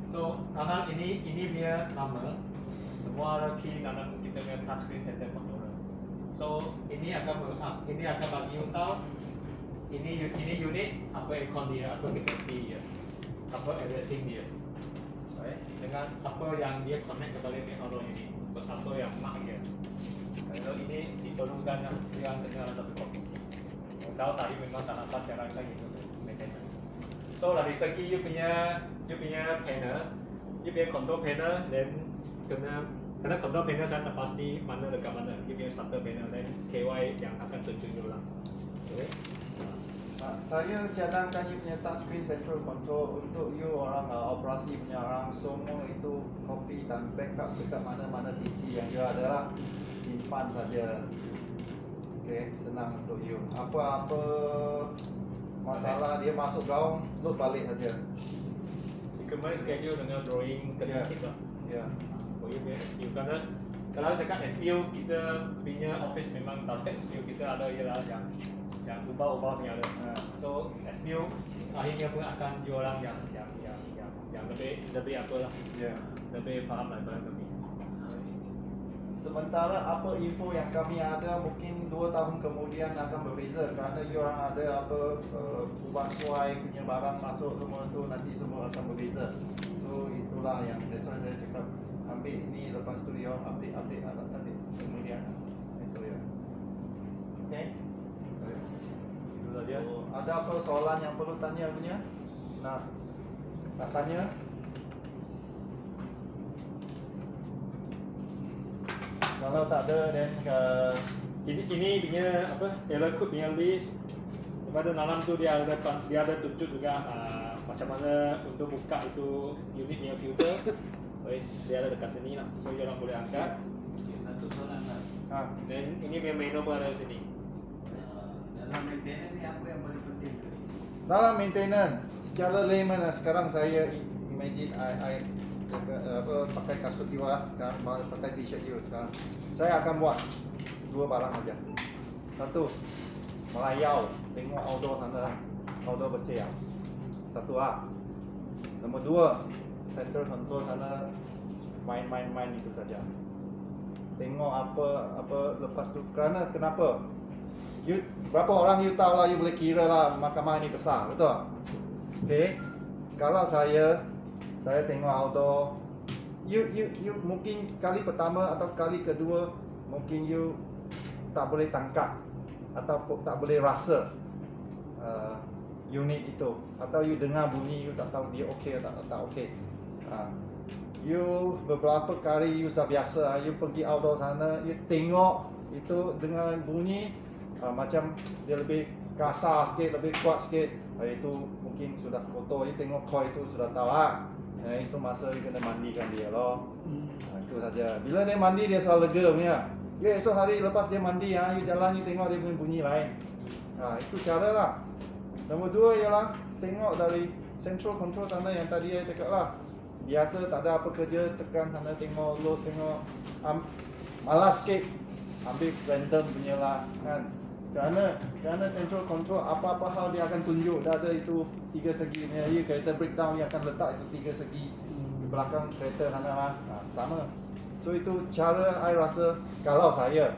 So karena ini punya nama, semua ada key dalam kita punya touchscreen center controller. So ini akan bagi you tahu ini unit apa aircon dia, apa capacity dia, apa racing dia. Right? Dengan apa yang dia connect kepada ni auto unit, apa yang mark dia. Kalau ini diperlukan yang dengan satu kopi. Tahu tadi memang tak dapat cara kita gitu maintenance. So dari segi you punya panel, you punya control panel, then karena control panel saya tak pasti mana dekat mana. You punya starter panel, then KY yang akan tunjuk you lah. Okay. Saya cadangkan you punya touchscreen central control untuk you orang operasi punya orang semua itu copy dan backup dekat mana-mana PC yang you ada lah. Simpan saja. Okay, senang untuk you. Apa-apa masalah dia masuk gaung, load balik saja. Kemarin schedule dengan drawing kena Ya. keep lah. Ya. Oh ya, SPU karena kalau cakap SPU kita punya office memang target SPU kita ada ialah yang ubah-ubah punya ada. So SPU akhirnya pun akan jualan yang lebih apa lah, Ya. lebih faham daripada kami. Sementara apa info yang kami ada mungkin 2 tahun kemudian akan berbeza kerana you orang ada apa ubah suai punya barang masuk semua tu nanti semua akan berbeza. So itulah yang that's why saya cakap ambil ini lepas tu you update kemudian itu ya. Okay. Itulah dia. So, ada apa soalan yang perlu tanya punya? Nak tanya? Kalau tak ada then Ini punya apa? Error code punya list. Daripada dalam tu dia ada tunjuk juga macam mana untuk buka itu unit punya filter. Baik, dia ada dekat sini lah. So you orang boleh angkat. Okay, satu soalan lah. Dan ini punya menu pun ada di sini. Dalam maintenance ni apa yang paling penting tu? dalam maintenance secara layman sekarang saya imagine I pakai kasut you sekarang pakai t-shirt you sekarang. Saya akan buat 2 barang saja. Satu, melayau tengok outdoor sana, outdoor bersih ya. Satu Nombor 2, central control sana main itu saja. Tengok apa lepas tu kerana kenapa? You, berapa orang you tahu lah, you boleh kira lah mahkamah ini besar, betul? Okay. Kalau saya tengok outdoor, you mungkin kali pertama atau kali kedua mungkin you tak boleh tangkap atau tak boleh rasa unit itu, atau you dengar bunyi you tak tahu dia okey atau tak okey. You beberapa kali you sudah biasa, you pergi outdoor sana, you tengok itu dengan bunyi macam dia lebih kasar sikit, lebih kuat sikit, itu mungkin sudah kotor. You tengok coil itu sudah tahu itu masa you kena mandikan dia loh. Itu saja. Bila dia mandi dia sudah lega punya. You esok hari lepas dia mandi you jalan you tengok dia punya bunyi lain. Itu cara lah. Nombor 2 ialah tengok dari central control sana yang tadi saya cakap lah. Biasa tak ada apa kerja, tekan sana tengok load, tengok malas sikit, ambil random punya lah kan. Kerana central control apa-apa hal dia akan tunjuk. Dah ada itu 3 segi punya. You kereta breakdown dia akan letak itu 3 segi di belakang kereta sana sama. So itu cara I rasa, kalau saya,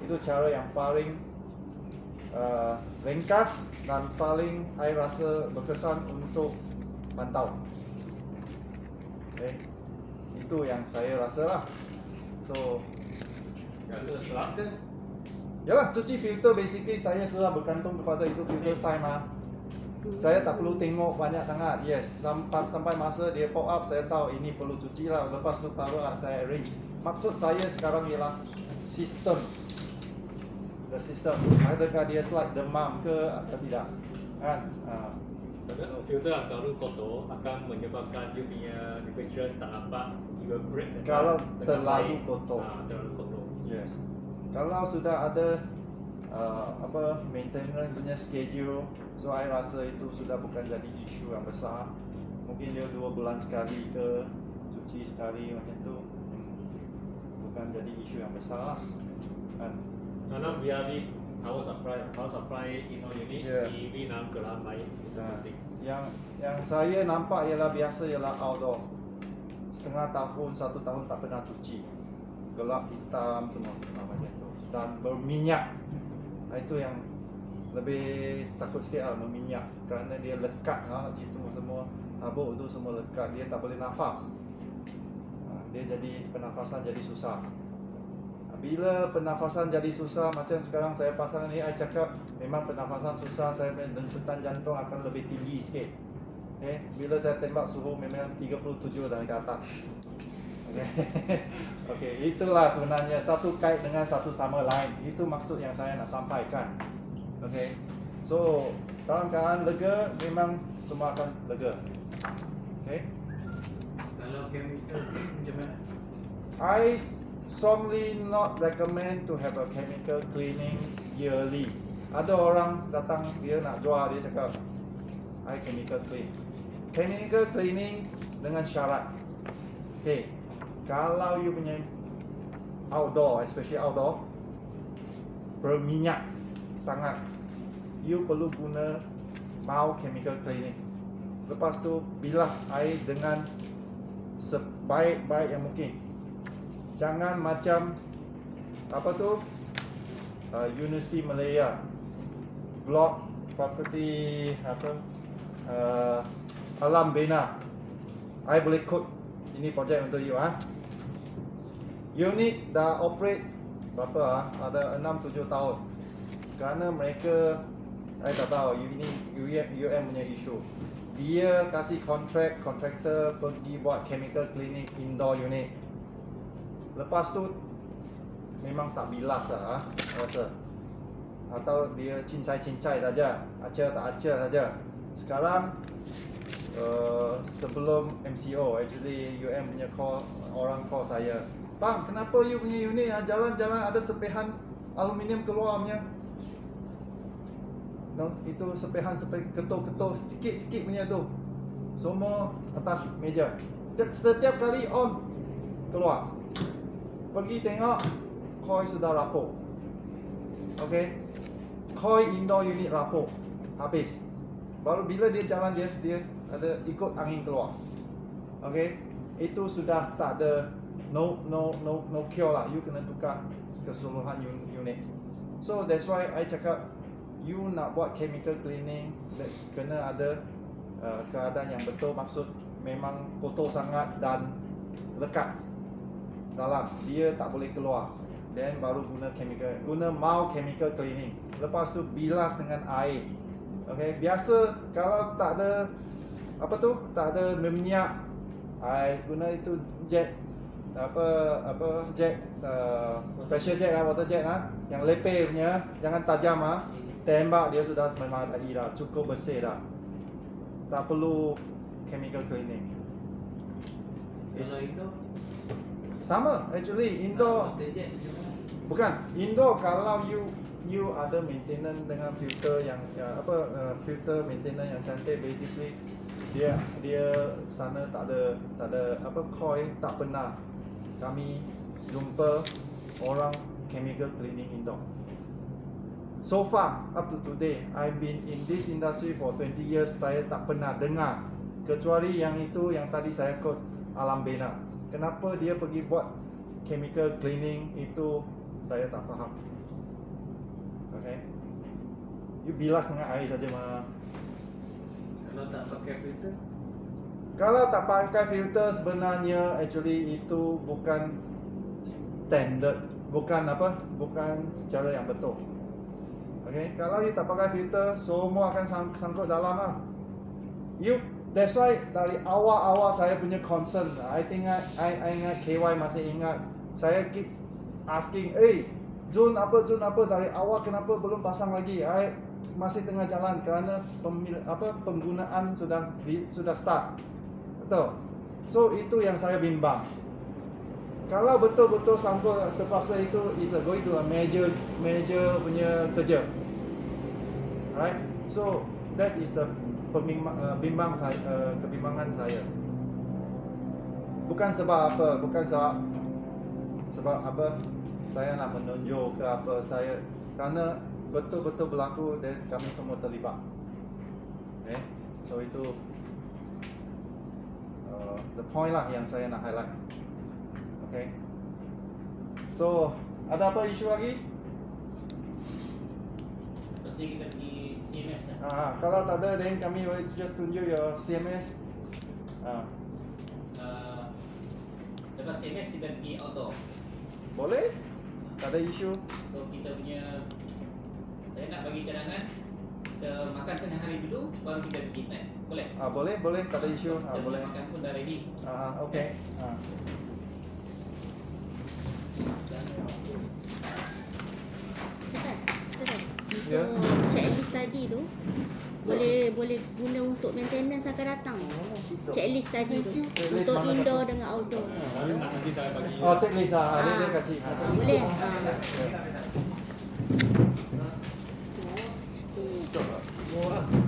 itu cara yang paling ringkas dan paling I rasa berkesan untuk pantau. Okay. Itu yang saya rasa lah. So Setelah yalah, cuci filter basically saya sudah bergantung kepada itu filter sign Saya tak perlu tengok banyak sangat. Yes, sampai masa dia pop up saya tahu ini perlu cuci lah. Lepas tu taruh saya arrange. Maksud saya sekarang ialah sistem. The system. Adakah dia slide demam ke atau tidak? Kan? filter yang terlalu kotor akan menyebabkan you punya refrigerant tak nampak evaporate Kalau dengan terlalu baik. kotor. Terlalu kotor. Yes. Kalau sudah ada maintenance punya schedule, so I rasa itu sudah bukan jadi isu yang besar. Mungkin dia 2 bulan sekali ke, cuci sekali macam tu, bukan jadi isu yang besar lah. Kan? Karena biar di power supply inner unit EV dalam keadaan baik itu penting. Yang saya nampak ialah biasa ialah outdoor. Setengah tahun, 1 tahun tak pernah cuci. Gelap hitam semua macam tu. Dan berminyak. Itu yang lebih takut sikit lah, berminyak. Kerana dia lekat itu semua, habuk tu semua lekat, dia tak boleh nafas. Dia jadi pernafasan jadi susah. Bila pernafasan jadi susah, macam sekarang saya pasang ni, saya cakap memang pernafasan susah, saya punya denyutan jantung akan lebih tinggi sikit. Okay. Bila saya tembak suhu memang 37 dan ke atas. Okay, itulah sebenarnya satu kait dengan satu sama lain. Itu maksud yang saya nak sampaikan. Okay, so dalam keadaan lega, memang semua akan lega. Okay. Kalau chemical macam mana? I strongly not recommend to have a chemical cleaning yearly. Ada orang datang dia nak jual, dia cakap I chemical clean. Chemical cleaning dengan syarat. Okay, kalau you punya outdoor, especially outdoor, berminyak sangat, you perlu guna mild chemical cleaning. Lepas tu bilas air dengan sebaik-baik yang mungkin. Jangan macam apa tu University Malaya Block Faculty apa Alam Bena. I boleh quote, ini projek untuk you Unit dah operate berapa ada 6-7 tahun. Kerana mereka I tak tahu ini UM punya isu. Dia kasih kontraktor pergi buat chemical cleaning indoor unit. Lepas tu memang tak bilas lah rasa. Atau dia cincai-cincai saja, acah tak acah saja. Sekarang sebelum MCO, actually UM punya orang call saya, bang, kenapa you punya unit jalan-jalan ada sepihan aluminium keluar punya? No, itu sepihan ketul-ketul sikit-sikit punya tu. Semua atas meja. Setiap kali on keluar. Pergi tengok coil sudah rapuh. Okey. Coil indoor unit rapuh. Habis. Baru bila dia jalan dia ada ikut angin keluar. Okey. Itu sudah tak ada no cure lah. You kena tukar keseluruhan unit. So that's why I cakap you nak buat chemical cleaning kena ada keadaan yang betul, maksud memang kotor sangat dan lekat dalam, dia tak boleh keluar. Then baru guna mild chemical cleaning. Lepas tu bilas dengan air. Okay, biasa kalau tak ada apa tu, tak ada minyak, I guna itu jet jet pressure jet lah, water jet lah, yang lepeh punya, jangan tajam tembak dia sudah memadai dah, cukup bersih dah. Tak perlu chemical cleaning. Kalau indoor? Sama, actually indoor. Bukan, indoor kalau you ada maintenance dengan filter yang filter maintenance yang cantik, basically dia sana tak ada coil, tak pernah kami jumpa orang chemical cleaning indoor. So far, up to today, I've been in this industry for 20 years. Saya tak pernah dengar, kecuali yang itu yang tadi saya quote Alam Bena. Kenapa dia pergi buat chemical cleaning itu, saya tak faham. Okay, you bilas dengan air saja Kalau tak pakai filter? Kalau tak pakai filter, sebenarnya actually itu bukan standard, bukan secara yang betul. Okay, kalau you tak pakai filter, semua akan sangkut dalam that's why dari awal-awal saya punya concern. I ingat KY masih ingat. Saya keep asking, Jun apa dari awal kenapa belum pasang lagi? I masih tengah jalan kerana penggunaan sudah start. Betul. So itu yang saya bimbang. Kalau betul-betul sangkut terpaksa, itu is going to a major punya kerja. Right? So that is the kebimbangan saya. Bukan sebab apa saya nak menunjuk ke apa, saya kerana betul-betul berlaku dan kami semua terlibat. Okay? So itu the point lah yang saya nak highlight. Okay. So, ada apa isu lagi? Lepas ni kita pergi CMS Kalau tak ada, then kami boleh just tunjuk your CMS. Lepas CMS kita pergi outdoor. Boleh? Tak ada isu. So kita punya, saya nak bagi cadangan, kita makan tengah hari dulu, baru kita pergi night. Boleh? Boleh, tak ada isu. Kita Boleh. makan pun dah ready. Okay. Ustaz, Ya. untuk checklist tadi tu, boleh guna untuk maintenance akan datang. Gitu. Checklist tadi tu. Checklist Untuk mana indoor satu? dengan outdoor. Nanti saya bagi. Oh, checklist ah. Dia kasih. Boleh. Stop lah.